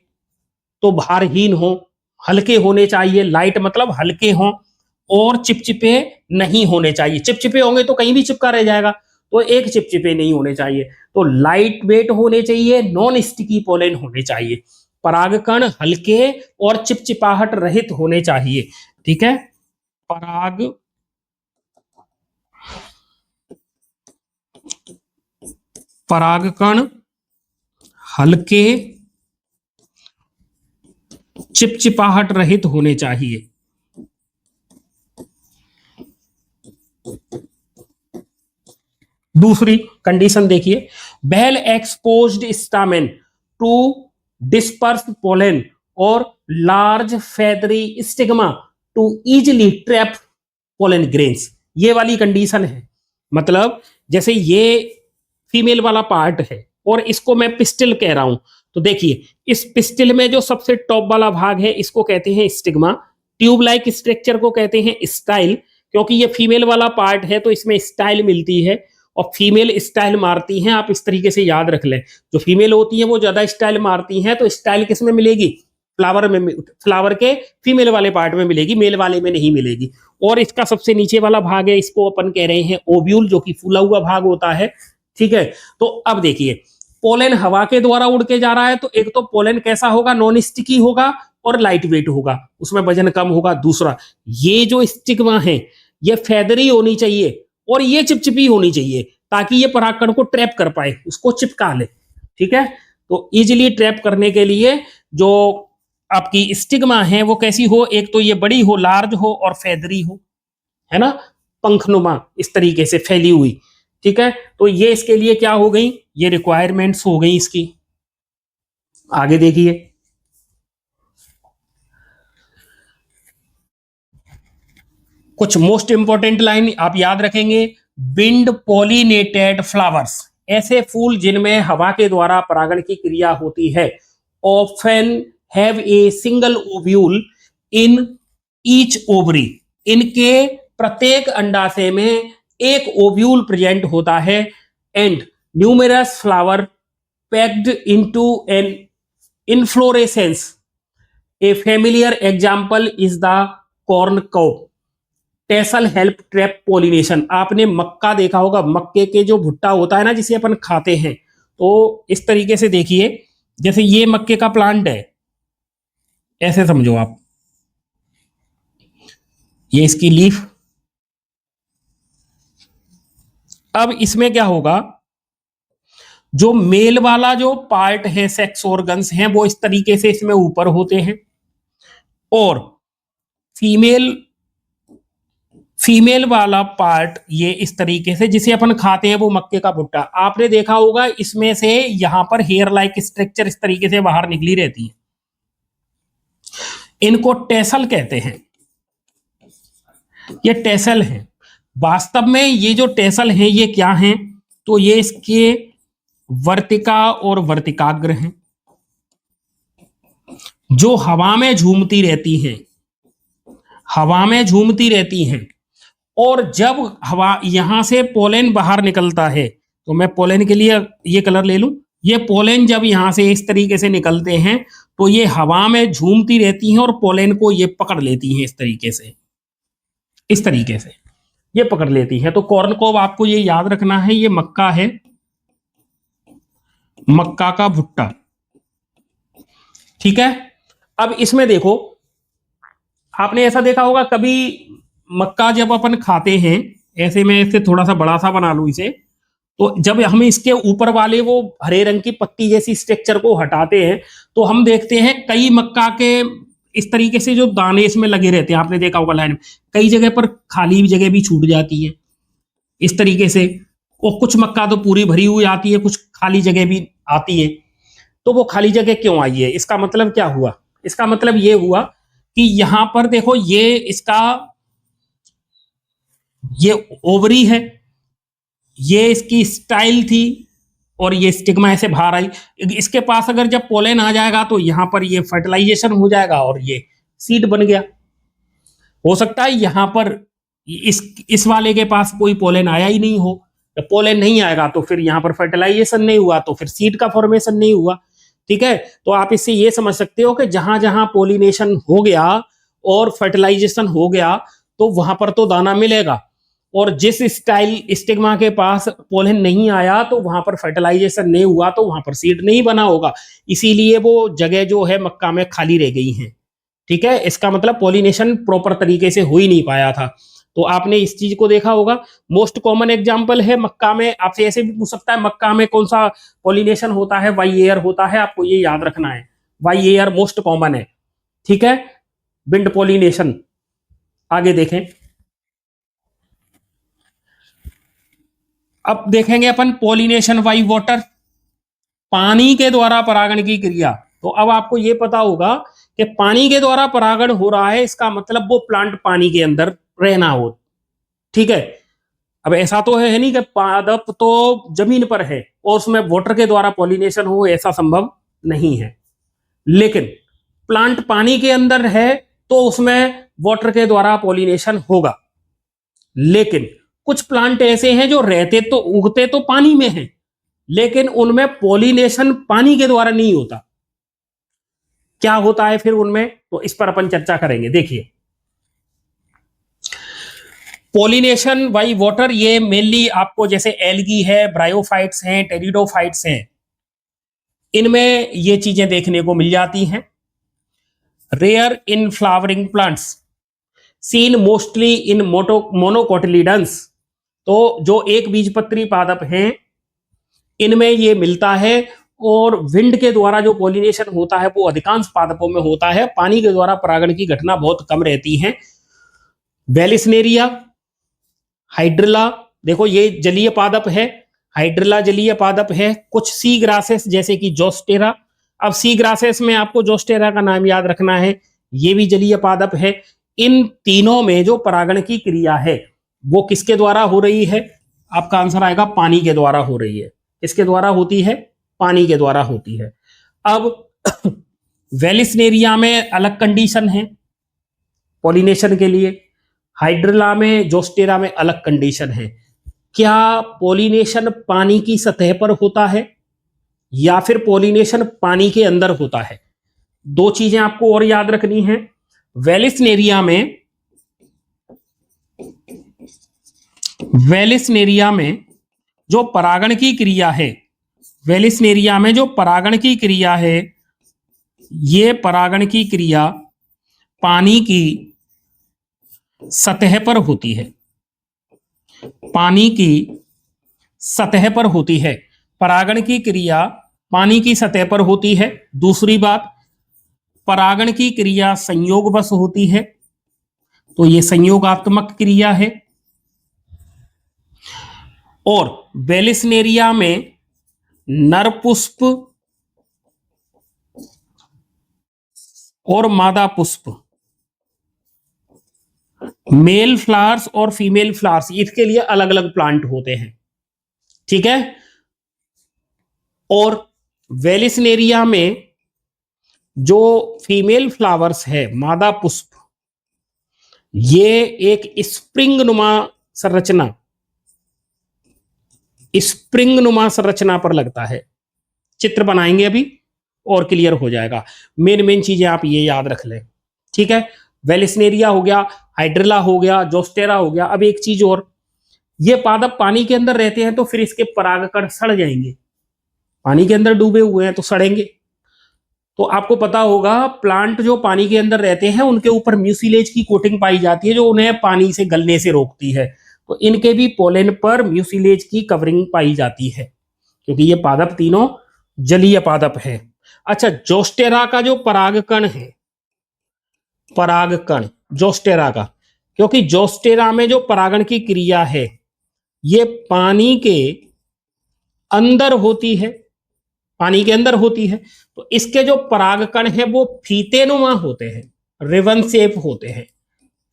तो भारहीन हो, हल्के होने चाहिए, लाइट मतलब हल्के हों, और चिपचिपे नहीं होने चाहिए। चिपचिपे होंगे तो कहीं भी चिपका रह जाएगा, तो एक चिपचिपे नहीं होने चाहिए। तो लाइट वेट होने चाहिए, नॉन स्टिकी पोलन होने चाहिए, परागकण हल्के और चिपचिपाहट रहित होने चाहिए, ठीक है। परागकण हल्के चिपचिपाहट रहित होने चाहिए। दूसरी कंडीशन देखिए, well exposed stamen to disperse pollen और large feathery stigma to easily trap pollen grains. ये वाली कंडीशन है, मतलब जैसे ये फीमेल वाला पार्ट है और इसको मैं पिस्टिल कह रहा हूं, तो देखिए इस पिस्टिल में जो सबसे टॉप वाला भाग है इसको कहते हैं स्टिग्मा, ट्यूब लाइक स्ट्रक्चर को कहते हैं स्टाइल, क्योंकि ये फीमेल वाला पार्ट है तो इसमें स्टाइल मिलती है और फीमेल स्टाइल मारती हैं। आप इस तरीके से याद रख लें, जो फीमेल होती है वो ज्यादा स्टाइल मारती हैं, तो स्टाइल किस में मिलेगी, फ्लावर में, फ्लावर के फीमेल वाले पार्ट में मिलेगी, मेल वाले में नहीं मिलेगी। और इसका सबसे नीचे वाला भाग है, इसको अपन कह रहे हैं ओव्यूल, जो कि फूला हुआ भाग होता है। ठीक है, तो अब देखिए पोलन हवा के द्वारा उड़ के जा रहा है, तो एक तो पोलन कैसा होगा, नॉन स्टिकी होगा और लाइट वेट होगा, उसमें वजन कम होगा। दूसरा, ये जो स्टिग्मा है ये फेदरी होनी चाहिए और ये चिपचिपी होनी चाहिए, ताकि ये परागकण को ट्रैप कर पाए, उसको चिपका ले। ठीक है, तो इजिली ट्रैप करने के लिए जो आपकी स्टिग्मा है वो कैसी हो, एक तो ये बड़ी हो, लार्ज हो और फेदरी हो, है ना, पंखनुमा इस तरीके से फैली हुई। ठीक है, तो ये इसके लिए क्या हो गई, ये रिक्वायरमेंट्स हो गई इसकी। आगे देखिए, कुछ मोस्ट इंपॉर्टेंट लाइन आप याद रखेंगे, विंड पॉलिनेटेड फ्लावर्स, ऐसे फूल जिनमें हवा के द्वारा परागण की क्रिया होती है, often have a single ovule in each ovary, इनके प्रत्येक अंडाशय में एक ओव्यूल प्रेजेंट होता है, and numerous flower packed into an inflorescence. A familiar example is the corn cob. Tassel help trap pollination, आपने मक्का देखा होगा, मक्के के जो भुट्टा होता है ना जिसे अपन खाते हैं, तो इस तरीके से देखिए, जैसे ये मक्के का प्लांट है, ऐसे समझो आप, ये इसकी लीफ। अब इसमें क्या होगा, जो मेल वाला जो पार्ट है, सेक्स ऑर्गन्स हैं, वो इस तरीके से इसमें ऊपर होते हैं, और फीमेल फीमेल वाला पार्ट ये इस तरीके से, जिसे अपन खाते हैं वो मक्के का भुट्टा। आपने देखा होगा इसमें से यहां पर हेयर लाइक स्ट्रक्चर इस तरीके से बाहर निकली रहती है, इनको टेसल कहते हैं, ये टेसल है। वास्तव में ये जो टेसल है ये क्या है, तो ये इसके वर्तिका और वर्तिकाग्र हैं, जो हवा में झूमती रहती हैं, हवा में झूमती रहती हैं। और जब हवा यहां से पोलन बाहर निकलता है, तो मैं पोलन के लिए ये कलर ले लूं, ये पोलन जब यहां से इस तरीके से निकलते हैं तो ये हवा में झूमती रहती हैं और पोलन को ये पकड़ लेती हैं, इस तरीके से, इस तरीके से ये पकड़ लेती हैं। तो कॉर्न को आपको ये याद रखना है, ये मक्का है, मक्का का भुट्टा। ठीक है, अब इसमें देखो, आपने ऐसा देखा होगा कभी, मक्का जब अपन खाते हैं, ऐसे मैं इसे थोड़ा सा बड़ा सा बना लूं इसे, तो जब हम इसके ऊपर वाले वो हरे रंग की पत्ती जैसी स्ट्रक्चर को हटाते हैं, तो हम देखते हैं कई मक्का के इस तरीके से जो दाने इसमें लगे रहते हैं, आपने देखा होगा लाइन में, कई जगह पर खाली जगह भी छूट जाती है इस तरीके से, और कुछ मक्का तो पूरी भरी हुई आती है, कुछ खाली जगह भी आती है। तो वो खाली जगह क्यों आई है, इसका मतलब क्या हुआ, इसका मतलब ये हुआ कि यहां पर देखो, ये इसका ये ओवरी है, ये इसकी स्टाइल थी, और ये स्टिग्मा ऐसे बाहर आई। इसके पास अगर जब पोलन आ जाएगा तो यहां पर ये फर्टिलाइजेशन हो जाएगा और ये सीड बन गया। हो सकता है यहां पर इस वाले के पास कोई पोलन आया ही नहीं हो, जब पोलन नहीं आएगा तो फिर यहां पर फर्टिलाइजेशन नहीं हुआ, तो फिर सीड का फॉर्मेशन नहीं हुआ। ठीक है, तो आप इससे ये समझ सकते हो कि जहां जहां पोलिनेशन हो गया और फर्टिलाइजेशन हो गया तो वहां पर तो दाना मिलेगा, और जिस स्टाइल स्टिग्मा के पास पोलन नहीं आया तो वहां पर फर्टिलाइजेशन नहीं हुआ, तो वहां पर सीड नहीं बना होगा, इसीलिए वो जगह जो है मक्का में खाली रह गई है। ठीक है, इसका मतलब पोलिनेशन प्रॉपर तरीके से हो ही नहीं पाया था। तो आपने इस चीज को देखा होगा। मोस्ट कॉमन एग्जांपल है मक्का में, आपसे ऐसे भी पूछ सकता है मक्का में कौन सा पोलिनेशन होता है, वाई एयर होता है, आपको ये याद रखना है, वाई एयर मोस्ट कॉमन है। ठीक है, विंड पोलिनेशन। आगे देखें, अब देखेंगे अपन पॉलिनेशन बाई वाटर, पानी के द्वारा परागण की क्रिया। तो अब आपको यह पता होगा कि पानी के द्वारा परागण हो रहा है, इसका मतलब वो प्लांट पानी के अंदर रहना हो। ठीक है, अब ऐसा तो है नहीं कि पादप तो जमीन पर है और उसमें वाटर के द्वारा पॉलिनेशन हो, ऐसा संभव नहीं है। लेकिन प्लांट पानी के अंदर है तो उसमें वाटर के द्वारा पॉलिनेशन होगा। लेकिन कुछ प्लांट ऐसे हैं जो रहते तो उगते तो पानी में हैं, लेकिन उनमें पॉलिनेशन पानी के द्वारा नहीं होता। क्या होता है फिर उनमें, तो इस पर अपन चर्चा करेंगे। देखिए, पॉलिनेशन बाई वाटर ये मेनली आपको जैसे एल्गी है, ब्रायोफाइट्स हैं, टेरिडोफाइट्स हैं, इनमें ये चीजें देखने को मिल जाती हैं। Rare in flowering plants, seen mostly in monocotyledons, तो जो एक बीजपत्री पादप हैं इनमें ये मिलता है। और विंड के द्वारा जो पॉलिनेशन होता है वो अधिकांश पादपों में होता है, पानी के द्वारा परागण की घटना बहुत कम रहती है। वेलिस्नेरिया, हाइड्रिला, देखो ये जलीय पादप है, हाइड्रिला जलीय पादप है। कुछ सी ग्रासेस जैसे कि जोस्टेरा, अब सी ग्रासेस में आपको जोस्टेरा का नाम याद रखना है, ये भी जलीय पादप है। इन तीनों में जो परागण की क्रिया है वो किसके द्वारा हो रही है, आपका आंसर आएगा पानी के द्वारा हो रही है। किसके द्वारा होती है, पानी के द्वारा होती है। अब वेलिस्नेरिया में अलग कंडीशन है पॉलिनेशन के लिए, हाइड्रिला में, जोस्टेरा में अलग कंडीशन है। क्या पॉलिनेशन पानी की सतह पर होता है या फिर पॉलिनेशन पानी के अंदर होता है? दो चीजें आपको और याद रखनी है। वेलिस्नेरिया में जो परागण की क्रिया है, वेलिस्नेरिया में जो परागण की क्रिया है, ये परागण की क्रिया पानी की सतह पर होती है, पानी की सतह पर होती है। परागण की क्रिया पानी की सतह पर होती है। दूसरी बात, परागण की क्रिया संयोगवश होती है, तो ये संयोगात्मक क्रिया है। और वेलिस्नेरिया में नर पुष्प और मादा पुष्प, मेल फ्लावर्स और फीमेल फ्लावर्स, इसके लिए अलग अलग प्लांट होते हैं। ठीक है, और वेलिस्नेरिया में जो फीमेल फ्लावर्स है, मादा पुष्प, ये एक स्प्रिंग नुमा संरचना पर लगता है। चित्र बनाएंगे अभी और क्लियर हो जाएगा। मेन चीजें आप ये याद रख लें। ठीक है, वेलिस्नेरिया हो गया, हाइड्रिला हो गया, जोस्टेरा हो गया। अब एक चीज और, ये पादप पानी के अंदर रहते हैं तो फिर इसके परागकण सड़ जाएंगे, पानी के अंदर डूबे हुए हैं तो सड़ेंगे। तो आपको पता होगा प्लांट जो पानी के अंदर रहते हैं उनके ऊपर म्यूसिलेज की कोटिंग पाई जाती है जो उन्हें पानी से गलने से रोकती है। तो इनके भी पोलेन पर म्यूसिलेज की कवरिंग पाई जाती है क्योंकि ये पादप तीनों जलीय पादप है। अच्छा, जोस्टेरा का जो परागकण है, परागकण जोस्टेरा का, क्योंकि जोस्टेरा में जो परागण की क्रिया है ये पानी के अंदर होती है, पानी के अंदर होती है, तो इसके जो परागकण है वो फीतेनुमा होते हैं, रिबन शेप होते हैं,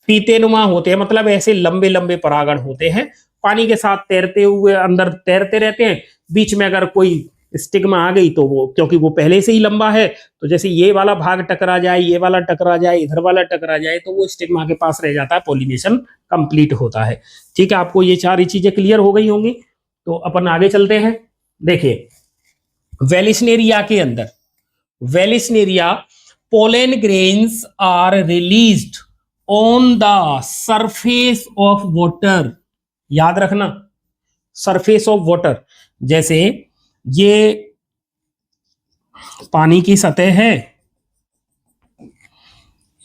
फीतेनुमा होते हैं, मतलब ऐसे लंबे लंबे परागण होते हैं, पानी के साथ तैरते हुए अंदर तैरते रहते हैं। बीच में अगर कोई स्टिग्मा आ गई तो वो, क्योंकि वो पहले से ही लंबा है, तो जैसे ये वाला भाग टकरा जाए, ये वाला टकरा जाए, इधर वाला टकरा जाए, तो वो स्टिग्मा के पास रह जाता है, पॉलिनेशन कंप्लीट होता है। ठीक है, आपको ये सारी चीजें क्लियर हो गई होंगी। तो अपन आगे चलते हैं। देखिए, वेलिस्नेरिया के अंदर, Vallisneria pollen grains are released on the surface of water. याद रखना, सरफेस ऑफ वाटर, जैसे ये पानी की सतह है,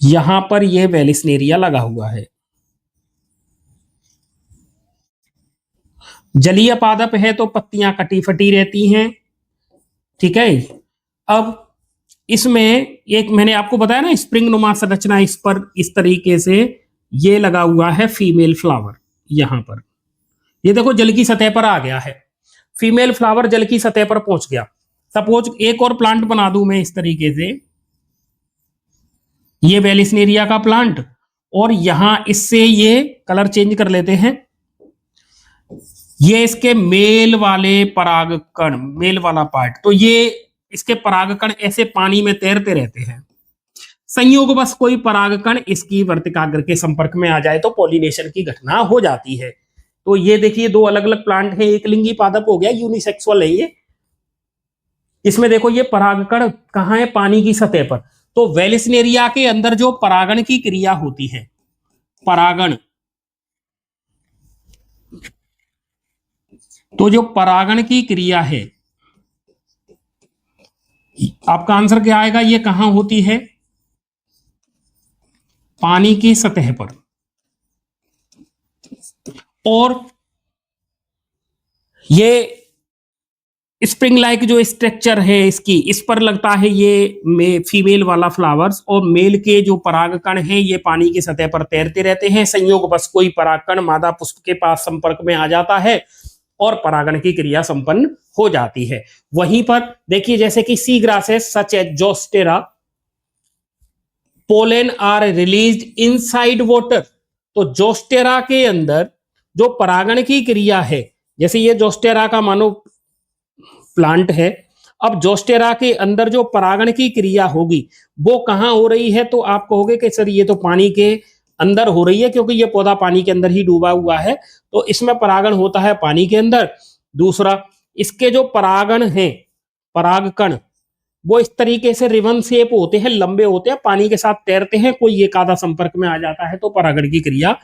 यहां पर ये वेलिस्नेरिया लगा हुआ है, जलीय पादप है तो पत्तियां कटी फटी रहती हैं। ठीक है, अब इसमें एक मैंने आपको बताया ना स्प्रिंग नुमा संरचना, इस पर इस तरीके से ये लगा हुआ है फीमेल फ्लावर, यहां पर ये देखो जल की सतह पर आ गया है, फीमेल फ्लावर जल की सतह पर पहुंच गया। सपोज एक और प्लांट बना दूं मैं इस तरीके से, ये वेलिस्नेरिया का प्लांट, और यहां इससे ये कलर चेंज कर लेते हैं, ये इसके मेल वाले परागकण, मेल वाला पार्ट, तो ये इसके परागकण ऐसे पानी में तैरते रहते हैं। संयोगवश कोई परागकण इसकी वर्तिकाग्र के संपर्क में आ जाए तो पॉलिनेशन की घटना हो जाती है। तो ये देखिए दो अलग अलग प्लांट है, एक लिंगी पादप हो गया, यूनिसेक्सुअल है ये। इसमें देखो ये परागकण कहाँ है, पानी की सतह पर। तो वेलिस्नेरिया के अंदर जो परागण की क्रिया होती है, परागण, तो जो परागण की क्रिया है, आपका आंसर क्या आएगा, ये कहां होती है, पानी की सतह पर। और ये स्प्रिंग लाइक जो स्ट्रक्चर है इसकी, इस पर लगता है ये फीमेल वाला फ्लावर्स, और मेल के जो परागकण हैं ये पानी की सतह पर तैरते रहते हैं। संयोगवश कोई परागकण मादा पुष्प के पास संपर्क में आ जाता है और परागण की क्रिया संपन्न हो जाती है। वहीं पर देखिए जैसे कि sea grasses such as Zostera, pollen are released inside water. तो जोस्टेरा के अंदर जो परागण की क्रिया है, जैसे ये जोस्टेरा का मानो प्लांट है, अब जोस्टेरा के अंदर जो परागण की क्रिया होगी वो कहां हो रही है, तो आप कहोगे कि सर ये तो पानी के अंदर हो रही है, क्योंकि ये पौधा पानी के अंदर ही डूबा हुआ है, तो इसमें परागण होता है पानी के अंदर। दूसरा, इसके जो परागण हैं, परागकण, वो इस तरीके से रिबन शेप होते हैं, लंबे होते हैं, पानी के साथ तैरते हैं, कोई एक आधा संपर्क में आ जाता है तो परागण की क्रिया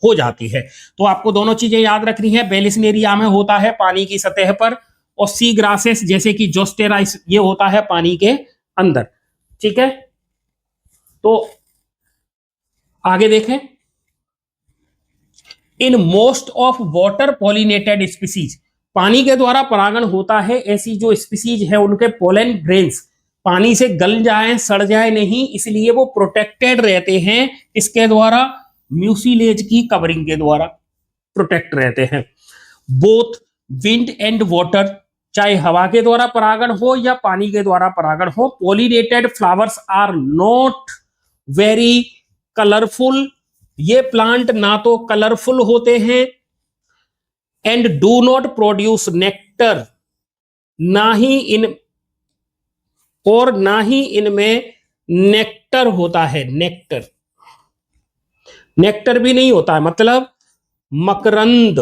हो जाती है। तो आपको दोनों चीजें याद रखनी है, वेलिस्नेरिया में होता है पानी की सतह पर, और सी ग्रासेस जैसे कि जोस्टेरा ये होता है पानी के अंदर। ठीक है, तो आगे देखें, in most of water pollinated species, पानी के द्वारा परागण होता है, ऐसी जो स्पीसीज है उनके पोलन ग्रेन्स पानी से गल जाए, सड़ जाए नहीं, इसलिए वो प्रोटेक्टेड रहते हैं, इसके द्वारा म्यूसिलेज की कवरिंग के द्वारा प्रोटेक्ट रहते हैं। बोथ विंड एंड वाटर, चाहे हवा के द्वारा परागण हो या पानी के द्वारा परागण हो, pollinated flowers are not very colourful, ये प्लांट ना तो कलरफुल होते हैं, and do not produce nectar, ना ही इनमें नेक्टर होता है, नेक्टर भी नहीं होता है, मतलब मकरंद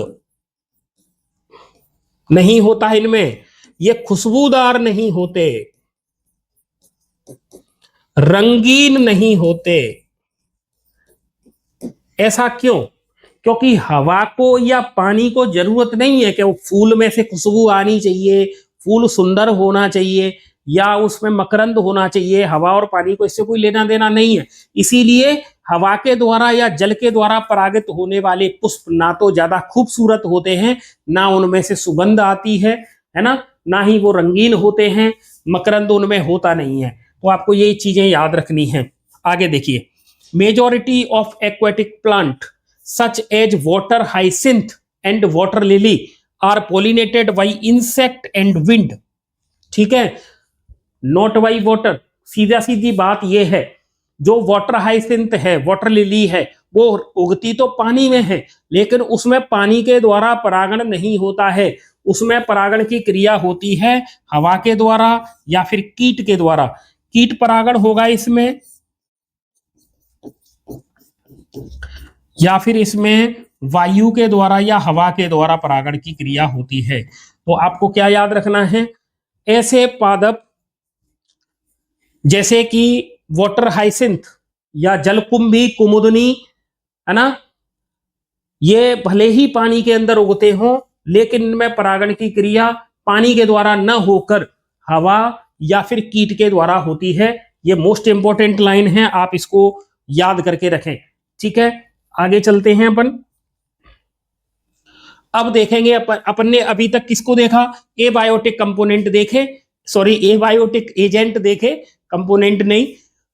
नहीं होता है इनमें, ये खुशबूदार नहीं होते, रंगीन नहीं होते। ऐसा क्यों? क्योंकि हवा को या पानी को जरूरत नहीं है कि वो फूल में से खुशबू आनी चाहिए, फूल सुंदर होना चाहिए, या उसमें मकरंद होना चाहिए। हवा और पानी को इससे कोई लेना देना नहीं है, इसीलिए हवा के द्वारा या जल के द्वारा परागित होने वाले पुष्प ना तो ज्यादा खूबसूरत होते हैं, ना उनमें से सुगंध आती है ना, ना ही वो रंगीन होते हैं, मकरंद उनमें होता नहीं है। तो आपको ये चीजें याद रखनी है। आगे देखिए, majority of aquatic plant such as water hyacinth and water lily are pollinated by insect and wind. ठीक है, नॉट बाई वाटर, सीधा सीधी बात यह है, जो वाटर हाइसिंथ है, वाटर लिली है, वो उगती तो पानी में है, लेकिन उसमें पानी के द्वारा परागण नहीं होता है, उसमें परागण की क्रिया होती है हवा के द्वारा या फिर कीट के द्वारा। कीट परागण होगा इसमें, या फिर इसमें वायु के द्वारा या हवा के द्वारा परागण की क्रिया होती है। तो आपको क्या याद रखना है, ऐसे पादप जैसे कि वाटर हाइसिंथ या जलकुंभी, कुमुदनी, है ना, ये भले ही पानी के अंदर उगते हों, लेकिन इनमें परागण की क्रिया पानी के द्वारा न होकर हवा या फिर कीट के द्वारा होती है। ये मोस्ट इंपॉर्टेंट लाइन है, आप इसको याद करके रखें। ठीक है, आगे चलते हैं अपन। अब देखेंगे अपन ने अभी तक किसको देखा, एबायोटिक कंपोनेंट देखे, सॉरी एबायोटिक एजेंट देखे, कंपोनेंट नहीं,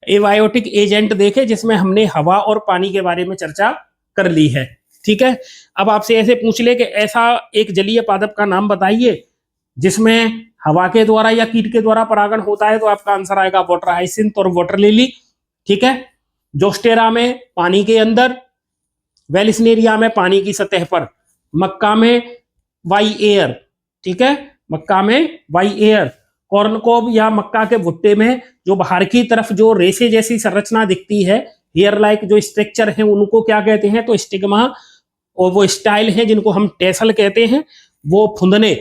एबायोटिक एजेंट देखे, जिसमें हमने हवा और पानी के बारे में चर्चा कर ली है। ठीक है। अब आपसे ऐसे पूछ ले कि ऐसा एक जलीय पादप का नाम बताइए जिसमें हवा के द्वारा या कीट के द्वारा परागण होता है, तो आपका आंसर आएगा वाटर हाइसिंथ और वाटर लिली। ठीक है। जोस्टेरा में पानी के अंदर, वेलिस्नेरिया में पानी की सतह पर, मक्का में वाई एयर, ठीक है, मक्का में वाई एयर, कॉर्नकोब या मक्का के भुट्टे में जो बाहर की तरफ जो रेशे जैसी संरचना दिखती है, हेयर लाइक जो स्ट्रक्चर है, उनको क्या कहते हैं, तो स्टिग्मा। और वो स्टाइल है जिनको हम टेसल कहते हैं, वो फुंदने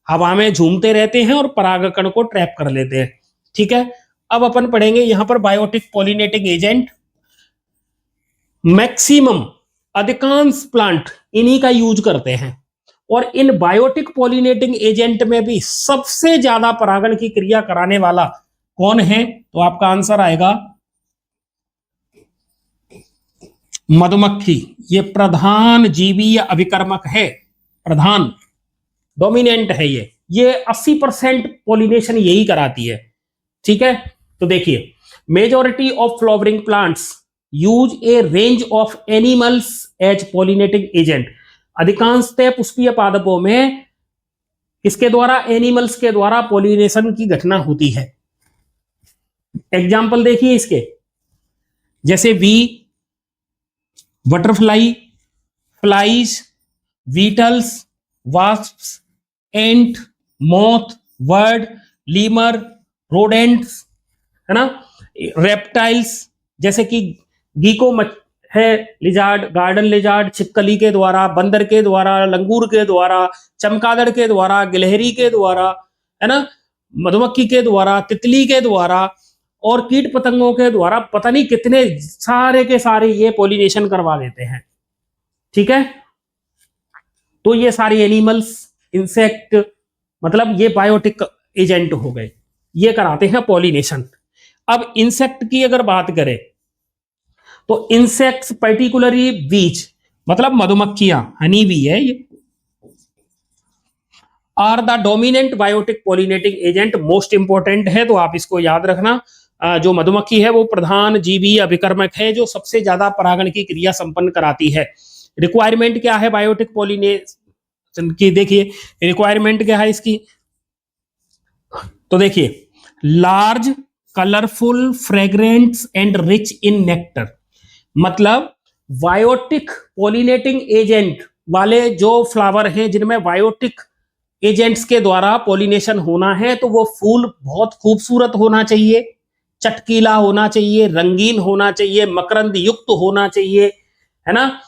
हवा में झूमते रहते हैं और परागकण को ट्रैप कर लेते हैं। ठीक है। अब अपन पढ़ेंगे यहां पर बायोटिक पॉलिनेटिंग एजेंट। मैक्सिमम अधिकांश प्लांट इन्हीं का यूज करते हैं, और इन बायोटिक पॉलिनेटिंग एजेंट में भी सबसे ज्यादा परागण की क्रिया कराने वाला कौन है, तो आपका आंसर आएगा मधुमक्खी। ये प्रधान जीवी या अभिकर्मक है, प्रधान डोमिनेंट है ये 80% पॉलिनेशन यही कराती है। ठीक है। तो देखिए, majority of flowering plants use a range of animals as pollinating agent. अधिकांशतः पुष्पीय पादपों में किसके द्वारा, एनिमल्स के द्वारा पॉलिनेशन की घटना होती है। एग्जाम्पल देखिए इसके, जैसे bee, butterfly, flies, beetles, wasps, ant, moth, bird, lemur, rodents, है ना, रेप्टाइल्स जैसे कि गीको है, लिजार्ड, गार्डन लिजार्ड छिपकली के द्वारा, बंदर के द्वारा, लंगूर के द्वारा, चमगादड़ के द्वारा, गिलहरी के द्वारा, है ना, मधुमक्खी के द्वारा, तितली के द्वारा और कीट पतंगों के द्वारा, पता नहीं कितने सारे के सारे ये पॉलिनेशन करवा देते हैं। ठीक है। तो ये सारे एनिमल्स, इंसेक्ट, मतलब ये बायोटिक एजेंट हो गए, ये कराते हैं पॉलिनेशन। अब इंसेक्ट की अगर बात करें तो इंसेक्ट्स पर्टिकुलरली बीज, मतलब मधुमक्खियां, हनी बी है ये, are the dominant biotic pollinating agent. Most important है तो आप इसको याद रखना। जो मधुमक्खी है वो प्रधान जीवी अभिकर्मक है जो सबसे ज्यादा परागण की क्रिया संपन्न कराती है। रिक्वायरमेंट क्या है बायोटिक पॉलिनेशन की, देखिए रिक्वायरमेंट क्या है इसकी, तो देखिए large, colourful, fragrants and rich in nectar. मतलब बायोटिक पॉलिनेटिंग एजेंट वाले जो फ्लावर हैं जिनमें बायोटिक एजेंट्स के द्वारा पॉलिनेशन होना है, तो वो फूल बहुत खूबसूरत होना चाहिए, चटकीला होना चाहिए, रंगीन होना चाहिए, मकरंद युक्त होना चाहिए, है ना,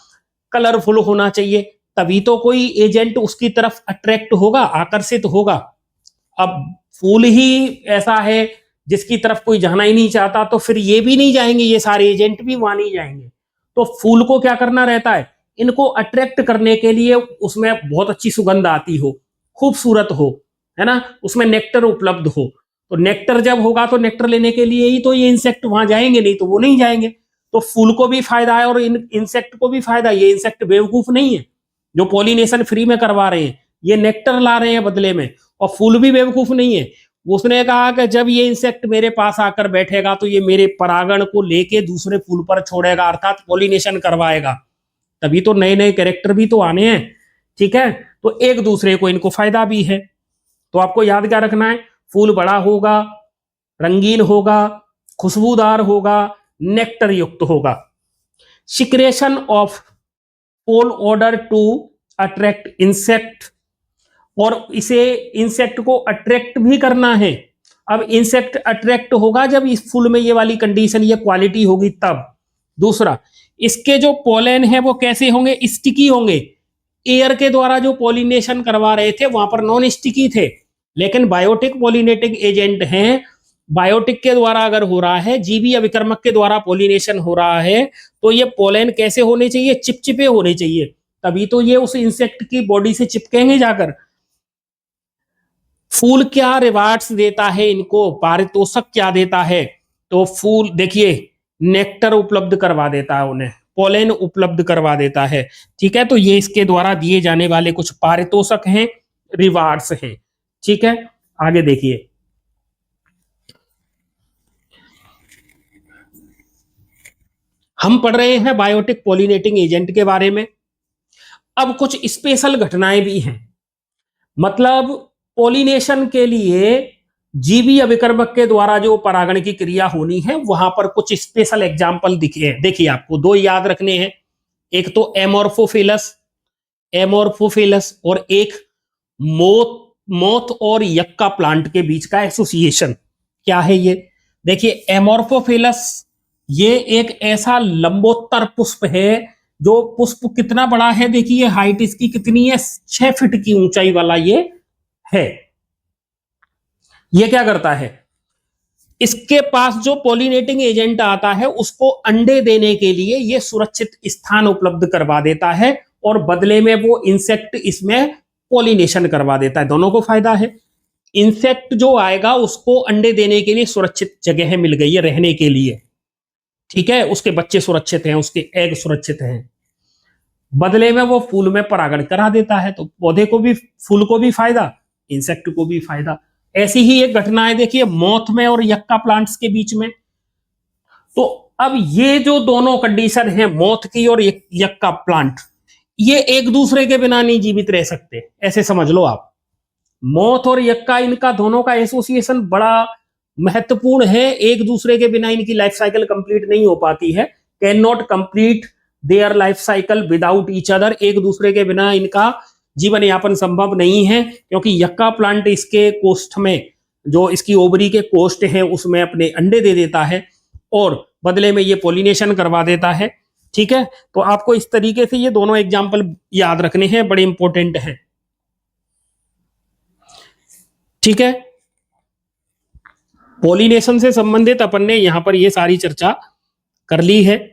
कलरफुल होना चाहिए, तभी तो कोई एजेंट उसकी तरफ अट्रैक्ट होगा, आकर्षित होगा। अब फूल ही ऐसा है जिसकी तरफ कोई जाना ही नहीं चाहता, तो फिर ये भी नहीं जाएंगे, ये सारे एजेंट भी वहां नहीं जाएंगे। तो फूल को क्या करना रहता है, इनको अट्रैक्ट करने के लिए उसमें बहुत अच्छी सुगंध आती हो, खूबसूरत हो, है ना, उसमें नेक्टर उपलब्ध हो। तो नेक्टर जब होगा तो नेक्टर लेने के लिए ही तो ये इंसेक्ट वहां जाएंगे, नहीं तो वो नहीं जाएंगे। तो फूल को भी फायदा है और इंसेक्ट को भी फायदा। ये इंसेक्ट बेवकूफ नहीं है जो पॉलिनेशन फ्री में करवा रहे हैं, ये नेक्टर ला रहे हैं बदले में। और फूल भी बेवकूफ नहीं है, उसने कहा कि जब ये इंसेक्ट मेरे पास आकर बैठेगा तो ये मेरे परागण को लेके दूसरे फूल पर छोड़ेगा, अर्थात पॉलिनेशन करवाएगा, तभी तो नए नए कैरेक्टर भी तो आने हैं। ठीक है। तो एक दूसरे को इनको फायदा भी है। तो आपको याद क्या रखना है, फूल बड़ा होगा, रंगीन होगा, खुशबूदार होगा, नेक्टर युक्त होगा। Secretion of pole order to attract insect, और इसे इंसेक्ट को अट्रैक्ट भी करना है। अब इंसेक्ट अट्रैक्ट होगा जब इस फूल में ये वाली कंडीशन, ये क्वालिटी होगी तब। दूसरा, इसके जो पोलन है वो कैसे होंगे, स्टिकी होंगे। एयर के द्वारा जो पॉलिनेशन करवा रहे थे वहां पर नॉन स्टिकी थे, लेकिन बायोटिक पॉलिनेटिंग एजेंट हैं, बायोटिक के द्वारा अगर हो रहा है, जीवी अभिकर्मक के द्वारा पॉलिनेशन हो रहा है, तो ये पोलन कैसे होने चाहिए, चिपचिपे होने चाहिए, तभी तो ये उस इंसेक्ट की बॉडी से चिपकेंगे जाकर। फूल क्या रिवार्ड्स देता है इनको, पारितोषिक क्या देता है, तो फूल देखिए नेक्टर उपलब्ध करवा देता है उन्हें, पोलेन उपलब्ध करवा देता है। ठीक है। तो ये इसके द्वारा दिए जाने वाले कुछ पारितोषिक हैं, रिवार्ड्स हैं। ठीक है। आगे देखिए, हम पढ़ रहे हैं बायोटिक पॉलिनेटिंग एजेंट के बारे में। अब कुछ स्पेशल घटनाएं भी हैं, मतलब पोलिनेशन के लिए जीवी अभिकर्मक के द्वारा जो परागण की क्रिया होनी है वहां पर कुछ स्पेशल एग्जाम्पल दिखे हैं। देखिए आपको दो याद रखने हैं, एक तो एमोर्फोफिलस, एमोर्फोफिलस, और एक मोथ, मोथ और यक्का प्लांट के बीच का एसोसिएशन। क्या है ये? देखिए एमोर्फोफिलस ये एक ऐसा लंबोत्तर पुष्प है जो पुष्प कितना बड़ा है, देखिए हाइट इसकी कितनी है, 6 फीट की ऊंचाई वाला ये है। ये क्या करता है, इसके पास जो पॉलिनेटिंग एजेंट आता है उसको अंडे देने के लिए ये सुरक्षित स्थान उपलब्ध करवा देता है और बदले में वो इंसेक्ट इसमें पॉलिनेशन करवा देता है। दोनों को फायदा है। इंसेक्ट जो आएगा उसको अंडे देने के लिए सुरक्षित जगह मिल गई है रहने के लिए, ठीक है, उसके बच्चे सुरक्षित हैं, उसके एग सुरक्षित हैं। बदले में वो फूल में परागण करा देता है, तो पौधे को भी, फूल को भी फायदा, इंसेक्ट को भी फायदा। ऐसी ही एक घटना है देखिए मोथ में और यक्का प्लांट्स के बीच में। तो अब ये जो दोनों कंडीशन है मोथ की और यक्का प्लांट, ये एक दूसरे के बिना नहीं जीवित रह सकते, ऐसे समझ लो आप। मोथ और यक्का, इनका दोनों का एसोसिएशन बड़ा महत्वपूर्ण है, एक दूसरे के बिना इनकी लाइफ साइकिल कंप्लीट नहीं हो पाती है। Can not complete their life cycle without each other, एक दूसरे के बिना इनका जीवन यापन संभव नहीं है, क्योंकि यक्का प्लांट इसके कोष्ठ में, जो इसकी ओवरी के कोष्ठ है उसमें अपने अंडे दे देता है और बदले में ये पॉलिनेशन करवा देता है, ठीक है। तो आपको इस तरीके से ये दोनों एग्जाम्पल याद रखने हैं, बड़े इंपॉर्टेंट हैं, ठीक है। पॉलिनेशन से संबंधित अपन ने यहां पर ये सारी चर्चा कर ली है।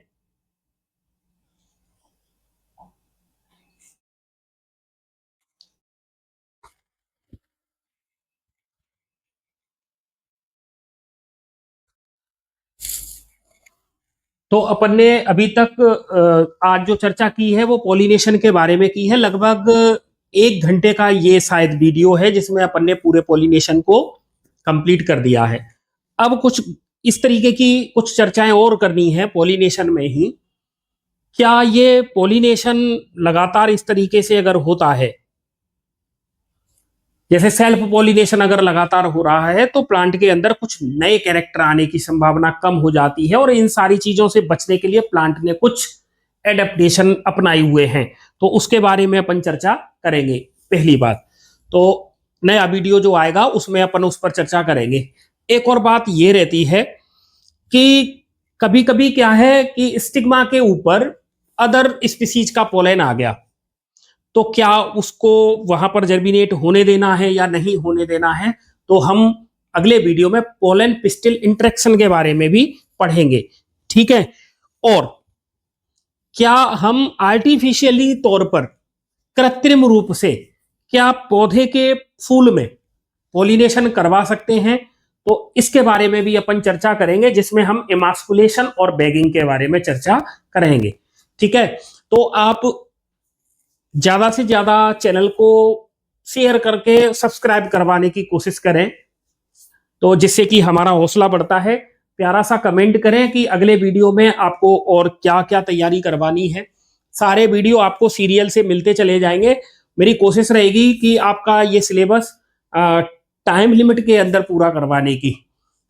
तो अपन ने अभी तक आज जो चर्चा की है वो पॉलिनेशन के बारे में की है। लगभग 1 घंटे का ये शायद वीडियो है जिसमें अपन ने पूरे पॉलिनेशन को कंप्लीट कर दिया है। अब कुछ इस तरीके की कुछ चर्चाएं और करनी है पॉलिनेशन में ही। क्या ये पॉलिनेशन लगातार इस तरीके से अगर होता है, जैसे सेल्फ पॉलिनेशन अगर लगातार हो रहा है, तो प्लांट के अंदर कुछ नए कैरेक्टर आने की संभावना कम हो जाती है, और इन सारी चीजों से बचने के लिए प्लांट ने कुछ एडेप्टेशन अपनाए हुए हैं, तो उसके बारे में अपन चर्चा करेंगे। पहली बात तो नया वीडियो जो आएगा उसमें अपन उस पर चर्चा करेंगे। एक और बात ये रहती है कि कभी कभी क्या है कि स्टिग्मा के ऊपर अदर स्पीसीज का पोलन आ गया, तो क्या उसको वहां पर जर्मिनेट होने देना है या नहीं होने देना है, तो हम अगले वीडियो में पोलन पिस्टिल इंटरेक्शन के बारे में भी पढ़ेंगे, ठीक है। और क्या हम आर्टिफिशियली तौर पर, कृत्रिम रूप से क्या पौधे के फूल में पॉलिनेशन करवा सकते हैं, तो इसके बारे में भी अपन चर्चा करेंगे, जिसमें हम एमास्कुलेशन और बैगिंग के बारे में चर्चा करेंगे, ठीक है। तो आप ज्यादा से ज्यादा चैनल को शेयर करके सब्सक्राइब करवाने की कोशिश करें, तो जिससे कि हमारा हौसला बढ़ता है। प्यारा सा कमेंट करें कि अगले वीडियो में आपको और क्या क्या तैयारी करवानी है। सारे वीडियो आपको सीरियल से मिलते चले जाएंगे। मेरी कोशिश रहेगी कि आपका ये सिलेबस टाइम लिमिट के अंदर पूरा करवाने की,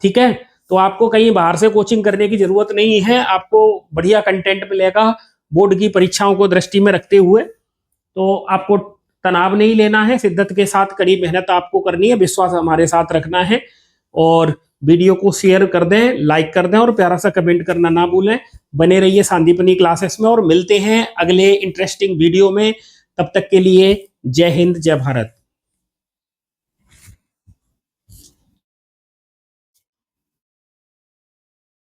ठीक है। तो आपको कहीं बाहर से कोचिंग करने की जरूरत नहीं है, आपको बढ़िया कंटेंट मिलेगा बोर्ड की परीक्षाओं को दृष्टि में रखते हुए। तो आपको तनाव नहीं लेना है, शिद्दत के साथ कड़ी मेहनत आपको करनी है, विश्वास हमारे साथ रखना है, और वीडियो को शेयर कर दें, लाइक कर दें, और प्यारा सा कमेंट करना ना भूलें। बने रहिए संदीपनी क्लासेस में, और मिलते हैं अगले इंटरेस्टिंग वीडियो में। तब तक के लिए जय हिंद, जय भारत।